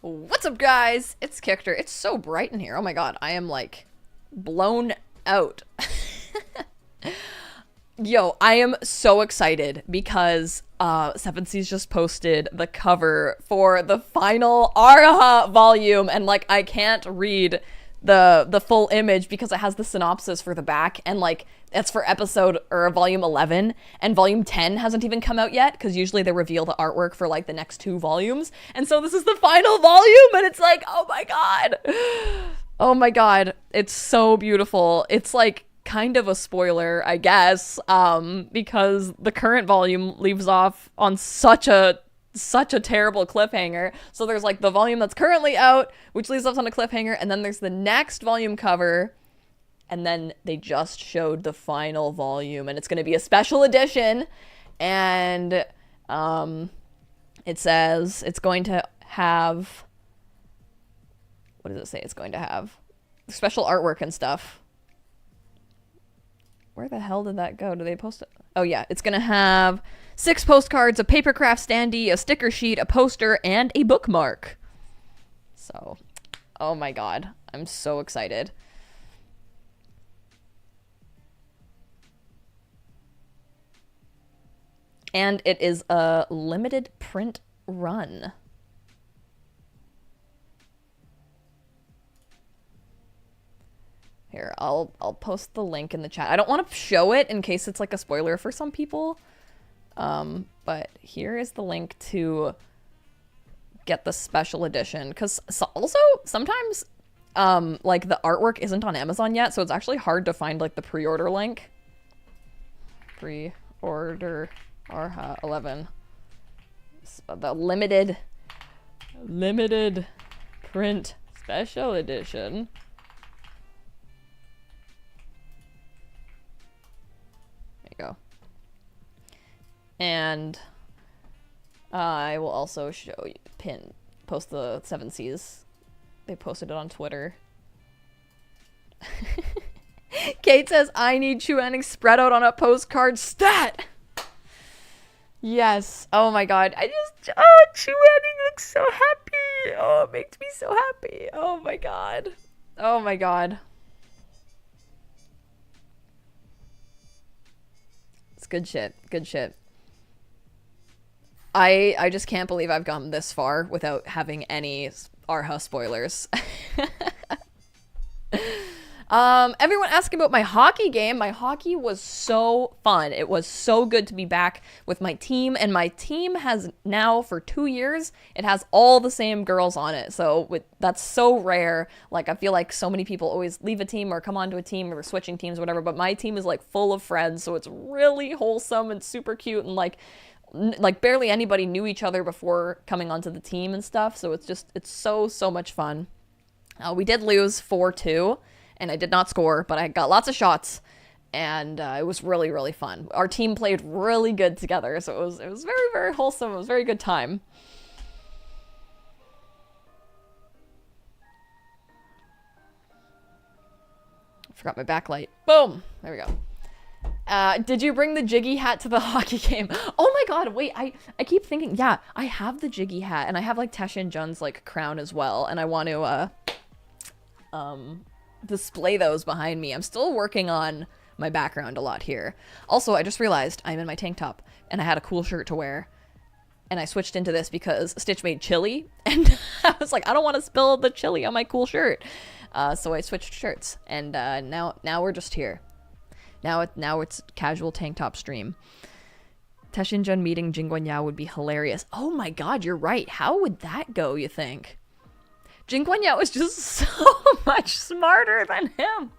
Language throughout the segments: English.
What's up, guys? It's Kictor. It's so bright in here. Oh my god, I am like blown out. Yo, I am so excited because 7C's just posted the cover for the final Araha volume, and like I can't read the full image because it has the synopsis for the back, and like it's for episode or volume 11, and volume 10 hasn't even come out yet because usually they reveal the artwork for like the next 2 volumes, and so this is the final volume, and it's like, oh my god. Oh my god, it's so beautiful. It's like kind of a spoiler, I guess, because the current volume leaves off on such a terrible cliffhanger. So there's like the volume that's currently out, which leaves us on a cliffhanger, and then there's the next volume cover, and then they just showed the final volume, and it's going to be a special edition, and it says it's going to have, what does it say it's going to have? Special artwork and stuff. Where the hell did that go? Do they post it? Oh yeah, it's gonna have 6 postcards, a papercraft standee, a sticker sheet, a poster, and a bookmark. So, oh my god, I'm so excited. And it is a limited print run. Here, I'll post the link in the chat. I don't want to show it in case it's like a spoiler for some people. But here is the link to get the special edition. Because also, sometimes, like, the artwork isn't on Amazon yet, so it's actually hard to find, like, the pre-order link. Pre-order Arha 11. The limited print special edition. Go. And I will also show you, post the 7Cs. They posted it on Twitter. Kate says, I need Chuaning spread out on a postcard stat. Yes. Oh my god. Chuaning looks so happy. Oh, it makes me so happy. Oh my god. Oh my god. Good shit. Good shit. I just can't believe I've gone this far without having any Arha spoilers. Everyone asking about my hockey game. My hockey was so fun. It was so good to be back with my team, and my team has now for 2 years, it has all the same girls on it. So that's so rare. Like, I feel like so many people always leave a team or come onto a team or switching teams or whatever, but my team is like full of friends, so it's really wholesome and super cute, and like barely anybody knew each other before coming onto the team and stuff. So it's so much fun. We did lose 4-2. And I did not score, but I got lots of shots, and it was really, really fun. Our team played really good together, so it was very, very wholesome. It was a very good time. Forgot my backlight. Boom! There we go. Did you bring the Jiggy hat to the hockey game? Oh my god, wait, I keep thinking, yeah, I have the Jiggy hat, and I have, like, Taishin Jun's, like, crown as well, and I want to, display those behind me. I'm still working on my background a lot here. Also, I just realized I'm in my tank top and I had a cool shirt to wear, and I switched into this because Stitch made chili, and I was like, I don't want to spill the chili on my cool shirt. So I switched shirts, and now we're just here. Now it's casual tank top stream. Taishinjun meeting Jing Guangyao would be hilarious. Oh my god, you're right. How would that go, you think? Jing Guangyao is just so much smarter than him.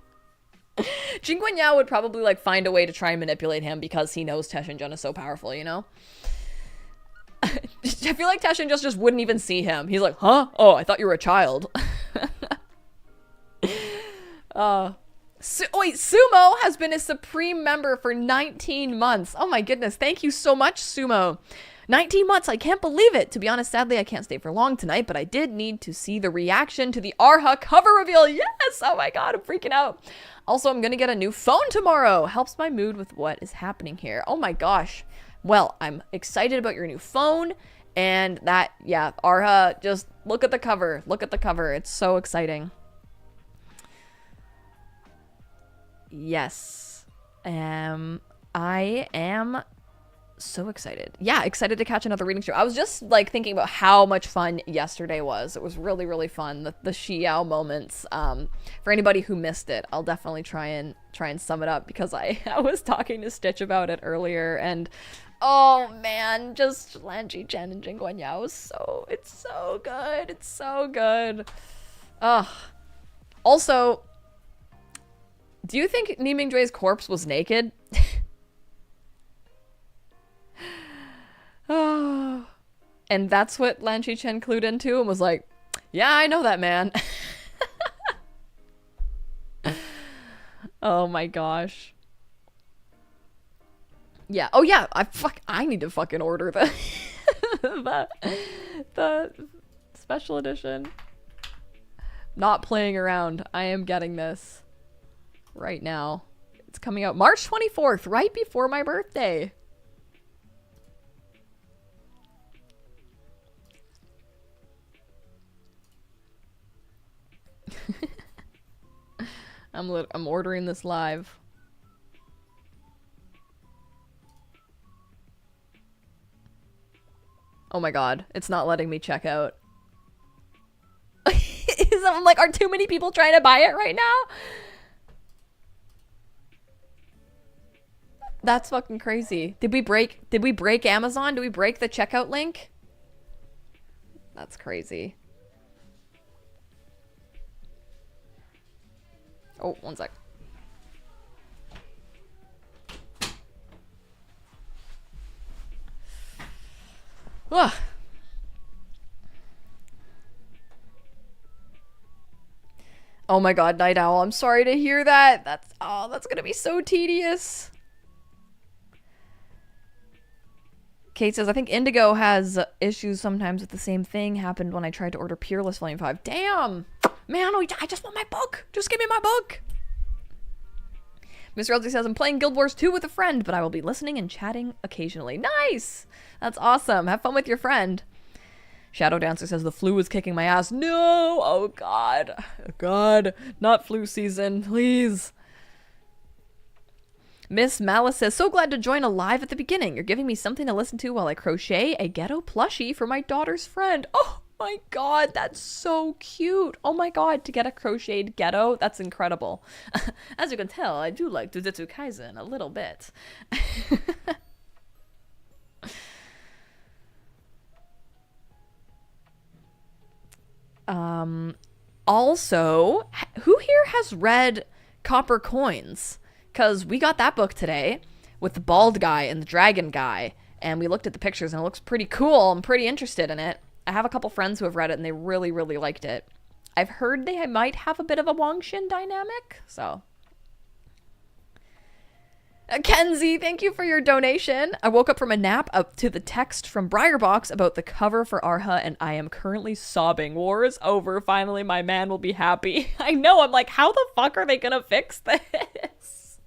Jing Guangyao would probably, like, find a way to try and manipulate him because he knows Taishin Jun is so powerful, you know? I feel like Taishin just wouldn't even see him. He's like, huh? Oh, I thought you were a child. Wait, Sumo has been a Supreme member for 19 months. Oh my goodness, thank you so much, Sumo. 19 months, I can't believe it. To be honest, sadly, I can't stay for long tonight, but I did need to see the reaction to the Arha cover reveal. Yes! Oh my god, I'm freaking out. Also, I'm gonna get a new phone tomorrow. Helps my mood with what is happening here. Oh my gosh. Well, I'm excited about your new phone, And that, yeah, Arha, just look at the cover. Look at the cover. It's so exciting. Yes. I am so excited. Yeah, excited to catch another reading stream. I was just like thinking about how much fun yesterday was. It was really, really fun. The Xiao moments. For anybody who missed it, I'll definitely try and sum it up because I was talking to Stitch about it earlier, and oh man, just Lan Chen and Jing Guangyao is it's so good. It's so good. Ugh. Also, do you think Ni Mingjue's corpse was naked? Oh. And that's what Lan Chen clued into and was like, yeah, I know that man. Oh my gosh. Yeah. Oh yeah. I need to fucking order the the special edition. Not playing around. I am getting this right now. It's coming out March 24th, right before my birthday. I'm ordering this live. Oh my god, it's not letting me check out. I'm like, are too many people trying to buy it right now? That's fucking crazy. Did we break Amazon? Did we break the checkout link? That's crazy. Oh, one sec. Ugh. Oh my god, Night Owl, I'm sorry to hear that. That's gonna be so tedious. Kate says, I think Indigo has issues sometimes with the same thing happened when I tried to order Peerless Volume 5. Damn! Man, I just want my book! Just give me my book! Mr. Elsie says, I'm playing Guild Wars 2 with a friend, but I will be listening and chatting occasionally. Nice! That's awesome. Have fun with your friend. Shadow Dancer says, the flu is kicking my ass. No! Oh god. Oh god. Not flu season, please. Miss Malice says, so glad to join a live at the beginning. You're giving me something to listen to while I crochet a ghetto plushie for my daughter's friend. Oh my god, that's so cute. Oh my god, to get a crocheted ghetto, that's incredible. As you can tell, I do like Jujutsu Kaisen a little bit. Also, who here has read Copper Coins? Because we got that book today with the bald guy and the dragon guy, and we looked at the pictures and it looks pretty cool. I'm pretty interested in it. I have a couple friends who have read it and they really, really liked it. I've heard they might have a bit of a Wang Xin dynamic, so. Kenzie, thank you for your donation. I woke up from a nap up to the text from Briarbox about the cover for Arha, and I am currently sobbing. War is over. Finally, my man will be happy. I know. I'm like, how the fuck are they gonna fix this?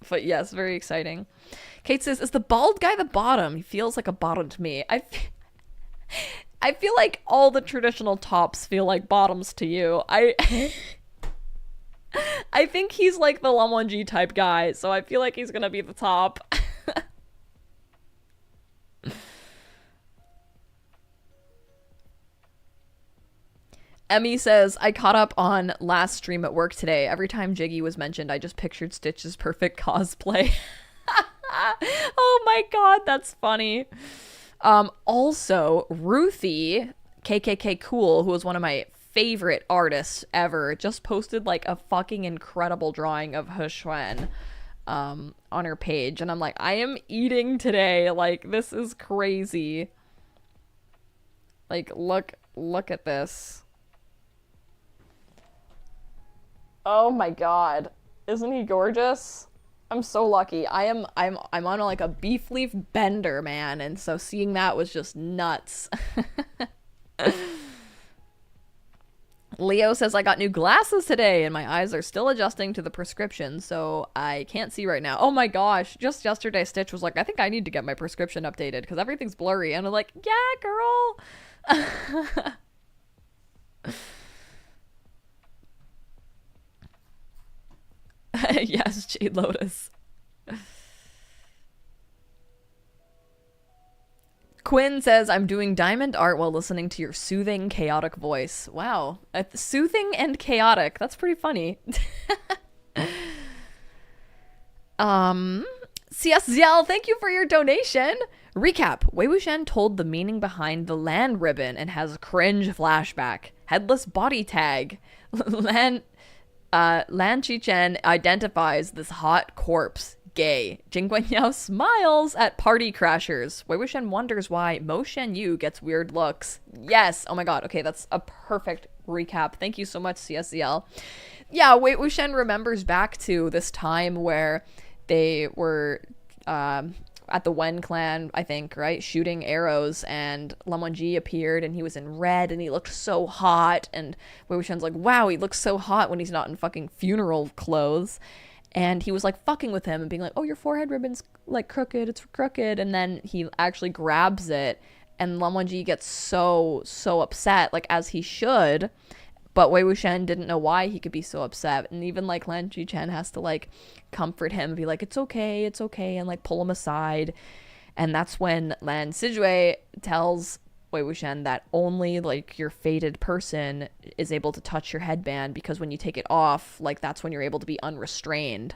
But yes, very exciting. Kate says, is the bald guy the bottom? He feels like a bottom to me. I feel like all the traditional tops feel like bottoms to you. I think he's like the Lamwanji type guy, so I feel like he's gonna be the top. Emmy says, I caught up on last stream at work today. Every time Jiggy was mentioned, I just pictured Stitch's perfect cosplay. Oh my god, that's funny. Also, Ruthie, KKK Cool, who was one of my favorite artists ever, just posted like a fucking incredible drawing of He Xuan on her page. And I'm like, I am eating today. Like, this is crazy. Like, look at this. Oh my god. Isn't he gorgeous? I'm so lucky. I'm on like a beef leaf bender, man, and so seeing that was just nuts. Leo says, I got new glasses today and my eyes are still adjusting to the prescription, so I can't see right now. Oh my gosh. Just yesterday, Stitch was like, I think I need to get my prescription updated because everything's blurry. And I'm like, yeah, girl. Yes, Jade Lotus. Quinn says, I'm doing diamond art while listening to your soothing, chaotic voice. Wow. Soothing and chaotic. That's pretty funny. CSZL, thank you for your donation. Recap. Wei Wuxian told the meaning behind the land ribbon and has cringe flashback. Headless body tag. Lan Qichen identifies this hot corpse. Gay. Jing Guangyao smiles at party crashers. Wei Wuxian wonders why Mo Shenyu gets weird looks. Yes. Oh my god. Okay, that's a perfect recap. Thank you so much, CSCL. Yeah, Wei Wuxian remembers back to this time where they were at the Wen clan, I think, right? Shooting arrows, and Lan Wangji appeared and he was in red and he looked so hot. And Wei Wuxian's like, wow, he looks so hot when he's not in fucking funeral clothes. And he was like fucking with him and being like, oh, your forehead ribbon's like crooked, it's crooked. And then he actually grabs it and Lan Wangji gets so upset, like as he should. But Wei Wuxian didn't know why he could be so upset. And even like Lan Qichen has to like comfort him and be like, it's okay, and like pull him aside. And that's when Lan Sijue tells Wei Wuxian that only like your fated person is able to touch your headband, because when you take it off, like that's when you're able to be unrestrained,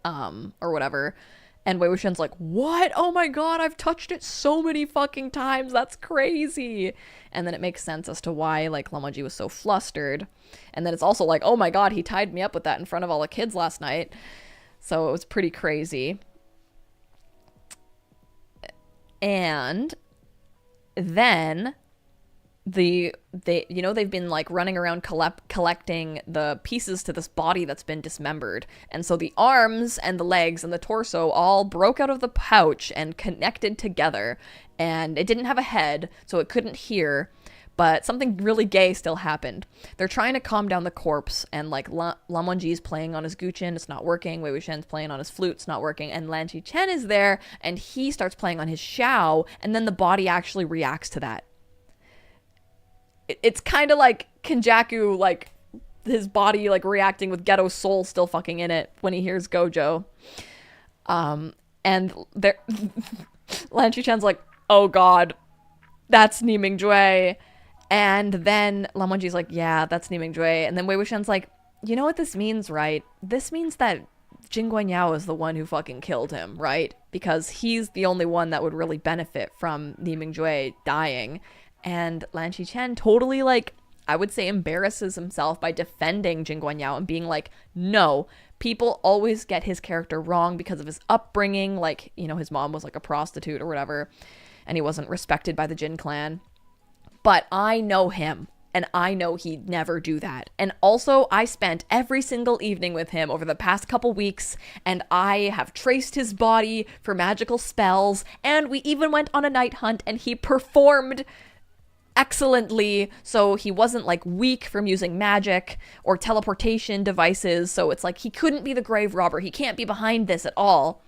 or whatever. And Wei Wuxian's like, what? Oh my god, I've touched it so many fucking times, that's crazy. And then it makes sense as to why like Lan Wangji was so flustered. And then it's also like, oh my god, he tied me up with that in front of all the kids last night. So it was pretty crazy. And then they've been like running around collecting the pieces to this body that's been dismembered, and so the arms and the legs and the torso all broke out of the pouch and connected together, and it didn't have a head, so it couldn't hear. But something really gay still happened. They're trying to calm down the corpse, and like Lan Wangji's playing on his guqin, it's not working. Wei Wuxian's playing on his flute, it's not working. And Lan Qichen is there, and he starts playing on his xiao, and then the body actually reacts to that. It's kind of like Kenjaku, like his body like reacting with Ghetto's soul still fucking in it when he hears Gojo. And there, Lan Qichen's like, oh god, that's Niming Jue. And then Lan Wangji's like, yeah, that's Niming Jue. And then Wei Wuxian's like, you know what this means, right? This means that Jing Guangyao is the one who fucking killed him, right? Because he's the only one that would really benefit from Niming Jue dying. And Lan Qichen totally, like, I would say embarrasses himself by defending Jing Guangyao and being like, no, people always get his character wrong because of his upbringing. Like, you know, his mom was like a prostitute or whatever, and he wasn't respected by the Jin clan. But I know him, and I know he'd never do that. And also, I spent every single evening with him over the past couple weeks, and I have traced his body for magical spells, and we even went on a night hunt, and he performed excellently, so he wasn't like weak from using magic or teleportation devices. So it's like he couldn't be the grave robber, he can't be behind this at all.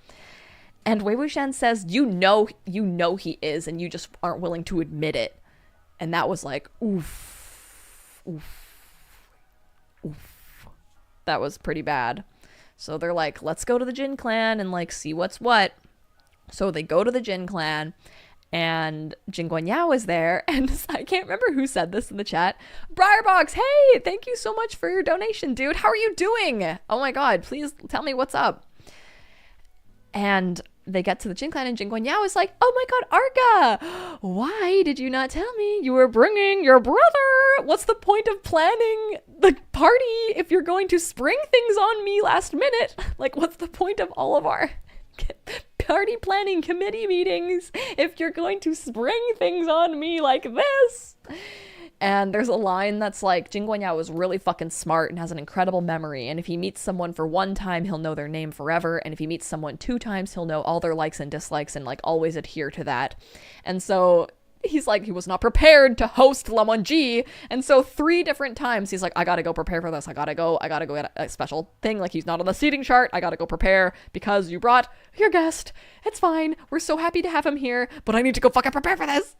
And Wei Wuxian says, you know he is, and you just aren't willing to admit it. And that was like, oof, that was pretty bad. So they're like, let's go to the Jin clan and like see what's what. So they go to the Jin clan, and Jing Guangyao is there, and I can't remember who said this in the chat. Briarbox, hey, thank you so much for your donation, dude. How are you doing? Oh my god, please tell me what's up. And they get to the Jin clan, and Jing Guangyao is like, oh my god, Arga, why did you not tell me you were bringing your brother? What's the point of planning the party if you're going to spring things on me last minute? Like, what's the point of all of our party planning committee meetings if you're going to spring things on me like this? And there's a line that's like, Jing Guangyao is really fucking smart and has an incredible memory, and if he meets someone for one time, he'll know their name forever, and if he meets someone 2 times, he'll know all their likes and dislikes and like always adhere to that. And so he's like, he was not prepared to host Lamon-ji. And so 3 different times he's like, I gotta go prepare for this. I gotta go get a special thing. Like, he's not on the seating chart. I gotta go prepare because you brought your guest. It's fine. We're so happy to have him here, but I need to go fucking prepare for this.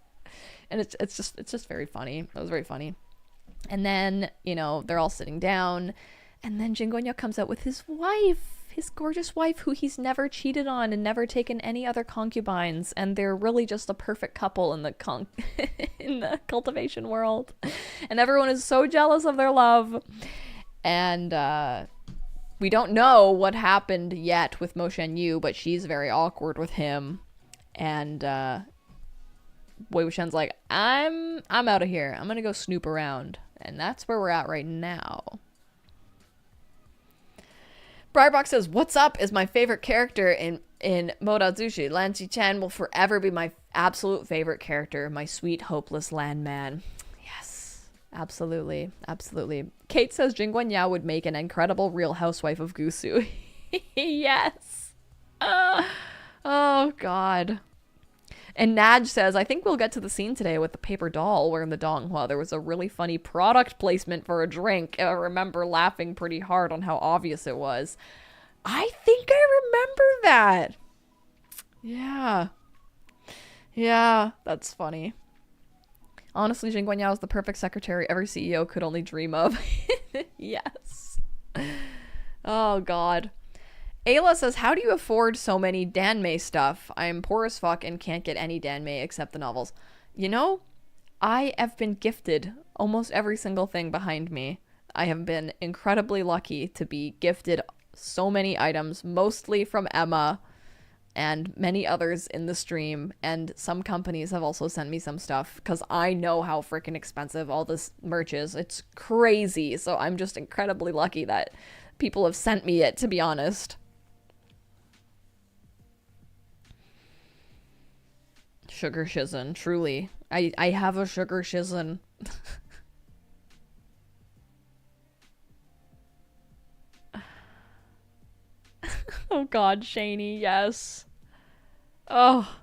And it's just very funny. It was very funny. And then, you know, they're all sitting down, and then Jin Guangyao comes out with his wife. His gorgeous wife, who he's never cheated on and never taken any other concubines, and they're really just a perfect couple in the in the cultivation world, and everyone is so jealous of their love. And we don't know what happened yet with Mo Shen-yu, but she's very awkward with him, and Wei Wuxian's like, I'm out of here. I'm gonna go snoop around, and that's where we're at right now. Briarbox says, "What's up is my favorite character in Modazushi. Lan Qichen will forever be my absolute favorite character, my sweet, hopeless landman." Yes, absolutely, absolutely. Kate says Jin Guangyao would make an incredible real housewife of Gusu. Yes. Oh, God. And Naj says, I think we'll get to the scene today with the paper doll wearing the donghua. There was a really funny product placement for a drink. I remember laughing pretty hard on how obvious it was. I think I remember that. Yeah. Yeah, that's funny. Honestly, Jin Guangyao is the perfect secretary every CEO could only dream of. Yes. Oh, God. Ayla says, how do you afford so many Danmei stuff? I'm poor as fuck and can't get any Danmei except the novels. You know, I have been gifted almost every single thing behind me. I have been incredibly lucky to be gifted so many items, mostly from Emma and many others in the stream. And some companies have also sent me some stuff because I know how freaking expensive all this merch is. It's crazy. So I'm just incredibly lucky that people have sent me it, to be honest. Sugar shizen, truly. I have a sugar shizen. Oh God, Shani, yes. Oh.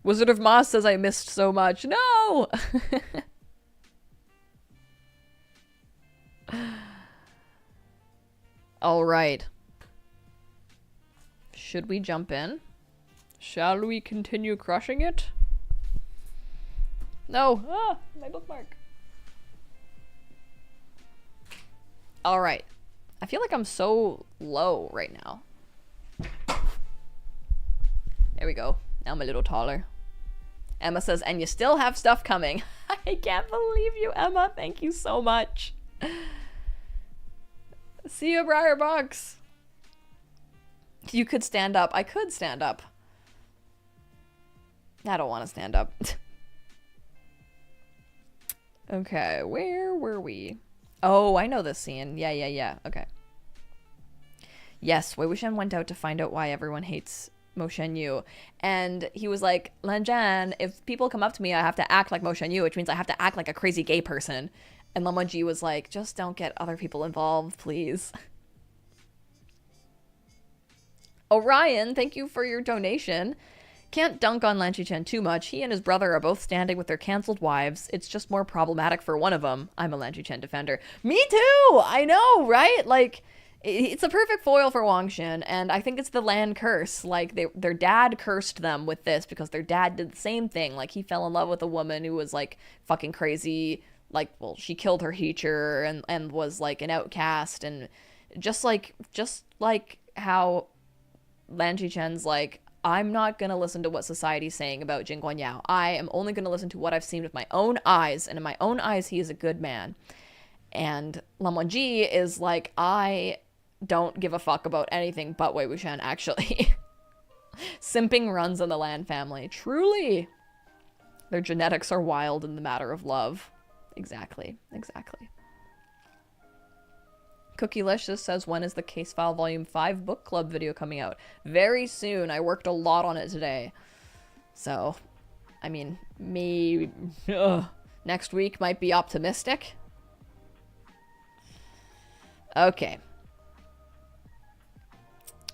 Wizard of Moss says I missed so much. No! Alright. Should we jump in? Shall we continue crushing it? No! Ah! My bookmark. Alright. I feel like I'm so low right now. There we go. Now I'm a little taller. Emma says, and you still have stuff coming. I can't believe you, Emma. Thank you so much. See you, Briarbox. You could stand up. I could stand up. I don't want to stand up. Okay, where were we? Oh, I know this scene. Yeah. Okay. Yes, Wei Wuxian went out to find out why everyone hates Mo Shen-yu. And he was like, Lan Zhan, if people come up to me, I have to act like Mo Shen-yu, which means I have to act like a crazy gay person. And Lamon-ji was like, just don't get other people involved, please. Orion, thank you for your donation. Can't dunk on Lan Qichen too much. He and his brother are both standing with their cancelled wives. It's just more problematic for one of them. I'm a Lan Qichen defender. Me too! I know, right? Like, it's a perfect foil for Wang Xin, and I think it's the land curse. Like, their dad cursed them with this because their dad did the same thing. Like, he fell in love with a woman who was, like, fucking crazy. Like, well, she killed her teacher and was, like, an outcast. And just like how Lan Qichen's like, I'm not going to listen to what society's saying about Jin Guangyao. I am only going to listen to what I've seen with my own eyes. And in my own eyes, he is a good man. And Lamon-ji is like, I don't give a fuck about anything but Wei Wuxian, actually. Simping runs in the Lan family. Truly. Their genetics are wild in the matter of love. Exactly. Cookielicious says, when is the Case File Volume 5 book club video coming out? Very soon. I worked a lot on it today. So, I mean, maybe next week might be optimistic. Okay.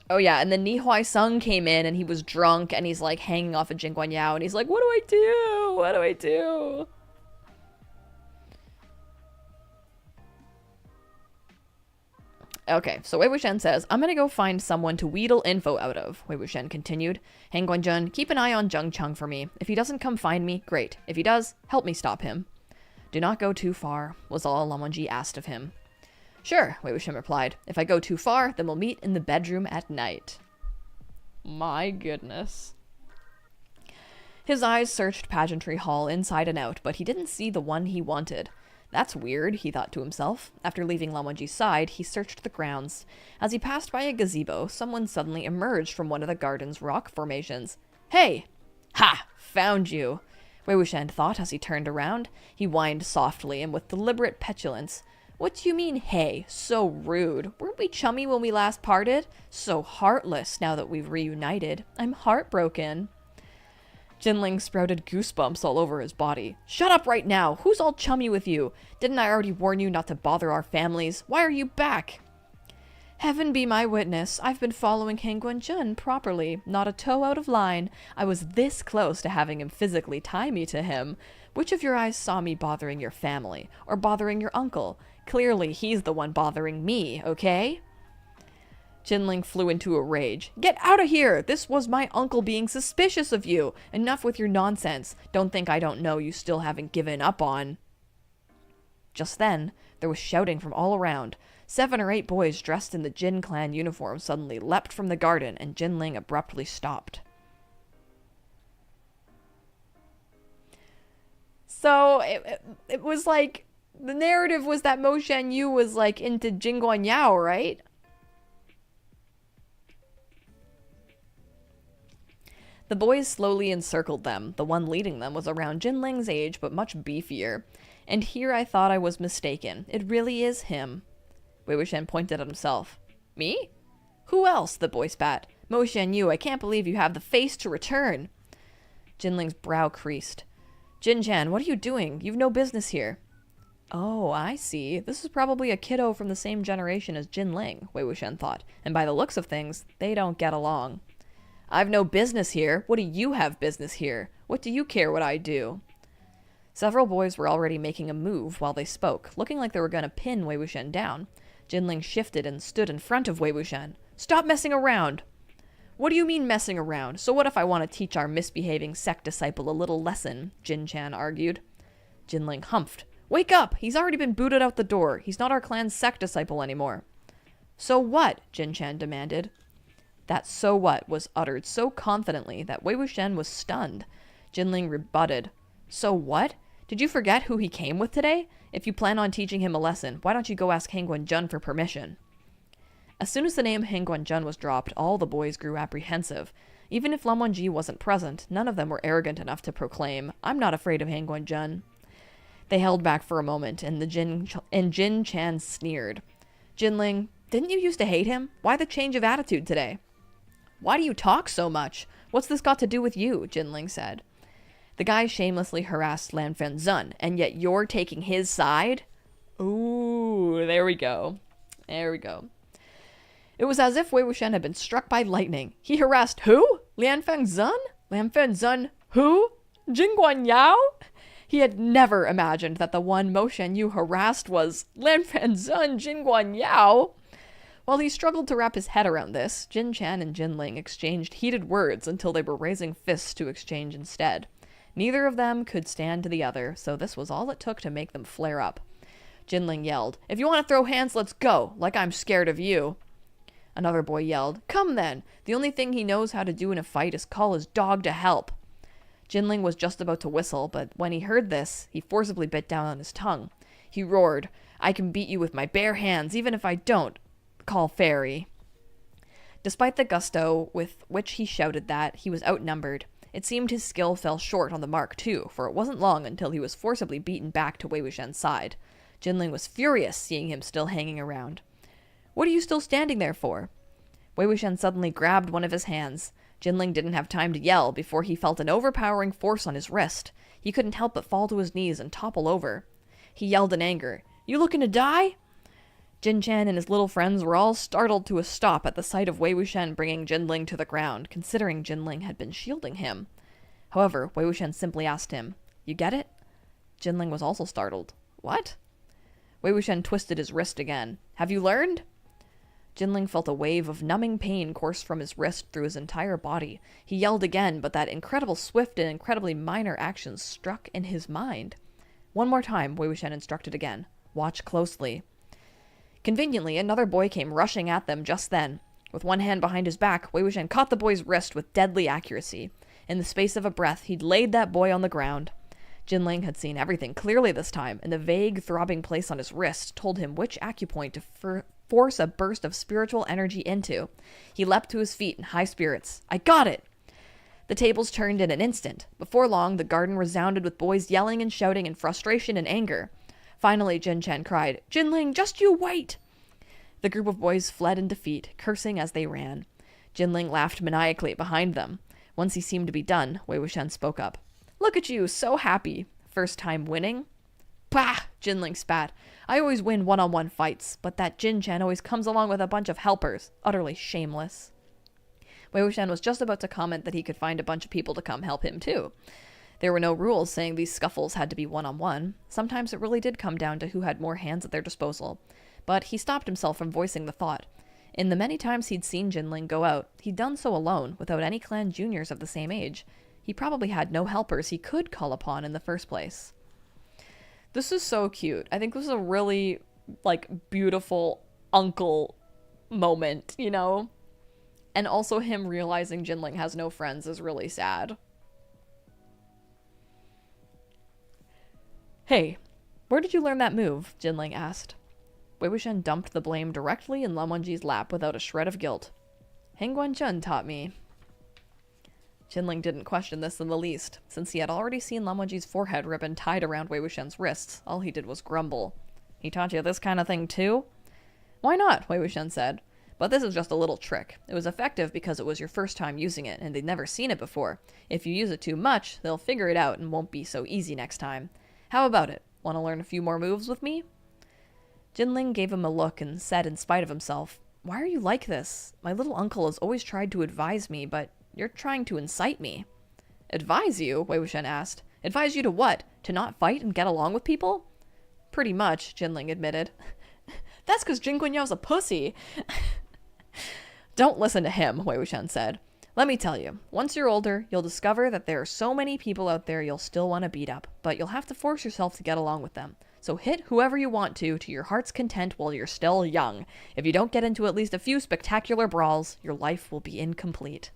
Oh yeah, and then Ni Huai-sung came in and he was drunk and he's like hanging off of Jin Guangyao and he's like, what do I do? What do I do? Okay, so Wei Wuxian says, I'm gonna go find someone to wheedle info out of, Wei Wuxian continued. Han Guanzhun, keep an eye on Zheng Cheng for me. If he doesn't come find me, great. If he does, help me stop him. Do not go too far, was all Lan Wangji asked of him. Sure, Wei Wuxian replied. If I go too far, then we'll meet in the bedroom at night. My goodness. His eyes searched Pageantry Hall inside and out, but he didn't see the one he wanted. That's weird, he thought to himself. After leaving Lan Wangji's side, he searched the grounds. As he passed by a gazebo, someone suddenly emerged from one of the garden's rock formations. Hey! Ha! Found you! Wei Wuxian thought as he turned around. He whined softly and with deliberate petulance. What do you mean, hey? So rude. Weren't we chummy when we last parted? So heartless now that we've reunited. I'm heartbroken. Jinling sprouted goosebumps all over his body. Shut up right now! Who's all chummy with you? Didn't I already warn you not to bother our families? Why are you back? Heaven be my witness. I've been following Han Guanzhun properly. Not a toe out of line. I was this close to having him physically tie me to him. Which of your eyes saw me bothering your family? Or bothering your uncle? Clearly he's the one bothering me, okay? Jinling flew into a rage. Get out of here! This was my uncle being suspicious of you! Enough with your nonsense. Don't think I don't know you still haven't given up on... Just then, there was shouting from all around. 7 or 8 boys dressed in the Jin clan uniform suddenly leapt from the garden, and Jinling abruptly stopped. So, it was like... The narrative was that Mo Shan-yu was, like, into Jin Guangyao, right? The boys slowly encircled them. The one leading them was around Jinling's age, but much beefier. And here I thought I was mistaken. It really is him. Wei Wuxian pointed at himself. Me? Who else? The boy spat. Mo Shan-yu, I can't believe you have the face to return. Jinling's brow creased. Jin-chan, what are you doing? You've no business here. Oh, I see. This is probably a kiddo from the same generation as Jinling, Wei Wuxian thought. And by the looks of things, they don't get along. I've no business here. What do you have business here? What do you care what I do? Several boys were already making a move while they spoke, looking like they were going to pin Wei Wuxian down. Jinling shifted and stood in front of Wei Wuxian. Stop messing around! What do you mean messing around? So what if I want to teach our misbehaving sect disciple a little lesson? Jin-chan argued. Jinling humphed. Wake up! He's already been booted out the door. He's not our clan's sect disciple anymore. So what? Jin-chan demanded. That so what was uttered so confidently that Wei Wuxian was stunned. Jinling rebutted. So what? Did you forget who he came with today? If you plan on teaching him a lesson, why don't you go ask Han Guanzhun for permission? As soon as the name Han Guanzhun was dropped, all the boys grew apprehensive. Even if Lan Wangji wasn't present, none of them were arrogant enough to proclaim, I'm not afraid of Han Guanzhun. They held back for a moment, and Jin-chan sneered. Jinling, didn't you used to hate him? Why the change of attitude today? Why do you talk so much? What's this got to do with you? Jinling said. The guy shamelessly harassed Lan Fenzun, and yet you're taking his side? Ooh, there we go. There we go. It was as if Wei Wuxian had been struck by lightning. He harassed who? Lan Fenzun? Lan Fenzun who? Jin Guangyao? He had never imagined that the one Mo Shan-yu harassed was Lan Fenzun Jin Guangyao. While he struggled to wrap his head around this, Jin-chan and Jinling exchanged heated words until they were raising fists to exchange instead. Neither of them could stand to the other, so this was all it took to make them flare up. Jinling yelled, If you want to throw hands, let's go, like I'm scared of you. Another boy yelled, Come then! The only thing he knows how to do in a fight is call his dog to help. Jinling was just about to whistle, but when he heard this, he forcibly bit down on his tongue. He roared, I can beat you with my bare hands, even if I don't call fairy. Despite the gusto with which he shouted that, he was outnumbered. It seemed his skill fell short on the mark, too, for it wasn't long until he was forcibly beaten back to Wei Wuxian's side. Jinling was furious, seeing him still hanging around. What are you still standing there for? Wei Wuxian suddenly grabbed one of his hands. Jinling didn't have time to yell before he felt an overpowering force on his wrist. He couldn't help but fall to his knees and topple over. He yelled in anger, You looking to die? Jin Chan and his little friends were all startled to a stop at the sight of Wei Wuxian bringing Jinling to the ground, considering Jinling had been shielding him. However, Wei Wuxian simply asked him, "You get it?" Jinling was also startled. "What?" Wei Wuxian twisted his wrist again. "Have you learned?" Jinling felt a wave of numbing pain course from his wrist through his entire body. He yelled again, but that incredible swift and incredibly minor action struck in his mind. One more time, Wei Wuxian instructed again. "Watch closely." Conveniently, another boy came rushing at them just then. With one hand behind his back, Wei Wuxian caught the boy's wrist with deadly accuracy. In the space of a breath, he'd laid that boy on the ground. Jinling had seen everything clearly this time, and the vague, throbbing place on his wrist told him which acupoint to force a burst of spiritual energy into. He leapt to his feet in high spirits. "I got it!" The tables turned in an instant. Before long, the garden resounded with boys yelling and shouting in frustration and anger. Finally, Jin Chan cried, "Jinling, just you wait!" The group of boys fled in defeat, cursing as they ran. Jinling laughed maniacally behind them. Once he seemed to be done, Wei Wuxian spoke up. "Look at you, so happy. First time winning?" "Pah!" Jinling spat. "I always win one-on-one fights, but that Jin Chan always comes along with a bunch of helpers. Utterly shameless." Wei Wuxian was just about to comment that he could find a bunch of people to come help him too. There were no rules saying these scuffles had to be one-on-one. Sometimes it really did come down to who had more hands at their disposal. But he stopped himself from voicing the thought. In the many times he'd seen Jinling go out, he'd done so alone, without any clan juniors of the same age. He probably had no helpers he could call upon in the first place. This is so cute. I think this is a really, beautiful uncle moment, you know? And also him realizing Jinling has no friends is really sad. "Hey, where did you learn that move?" Jinling asked. Wei Wuxian dumped the blame directly in Lan Wangji's lap without a shred of guilt. "Heng Guanchun taught me." Jinling didn't question this in the least. Since he had already seen Lan Wangji's forehead ribbon tied around Wei Wuxian's wrists, all he did was grumble. "He taught you this kind of thing too?" "Why not?" Wei Wuxian said. "But this is just a little trick. It was effective because it was your first time using it, and they'd never seen it before. If you use it too much, they'll figure it out and won't be so easy next time. How about it? Want to learn a few more moves with me?" Jinling gave him a look and said in spite of himself, "Why are you like this? My little uncle has always tried to advise me, but you're trying to incite me." "Advise you?" Wei Wuxian asked. "Advise you to what? To not fight and get along with people?" "Pretty much," Jinling admitted. "That's because Jin Guanyao's a pussy." "Don't listen to him," Wei Wuxian said. "Let me tell you, once you're older, you'll discover that there are so many people out there you'll still want to beat up, but you'll have to force yourself to get along with them. So hit whoever you want to your heart's content while you're still young. If you don't get into at least a few spectacular brawls, your life will be incomplete."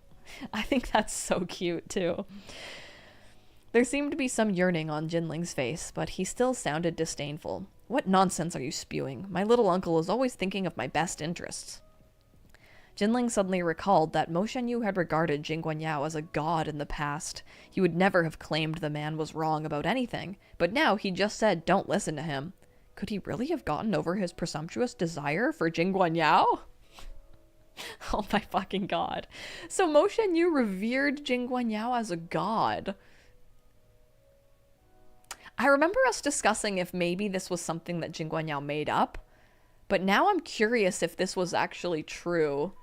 I think that's so cute, too. There seemed to be some yearning on Jinling's face, but he still sounded disdainful. "What nonsense are you spewing? My little uncle is always thinking of my best interests." Jinling suddenly recalled that Mo Shenyu had regarded Jin Guangyao as a god in the past. He would never have claimed the man was wrong about anything, but now he just said don't listen to him. Could he really have gotten over his presumptuous desire for Jin Guangyao? Oh my fucking god. So Mo Shenyu revered Jin Guangyao as a god. I remember us discussing if maybe this was something that Jin Guangyao made up, but now I'm curious if this was actually true.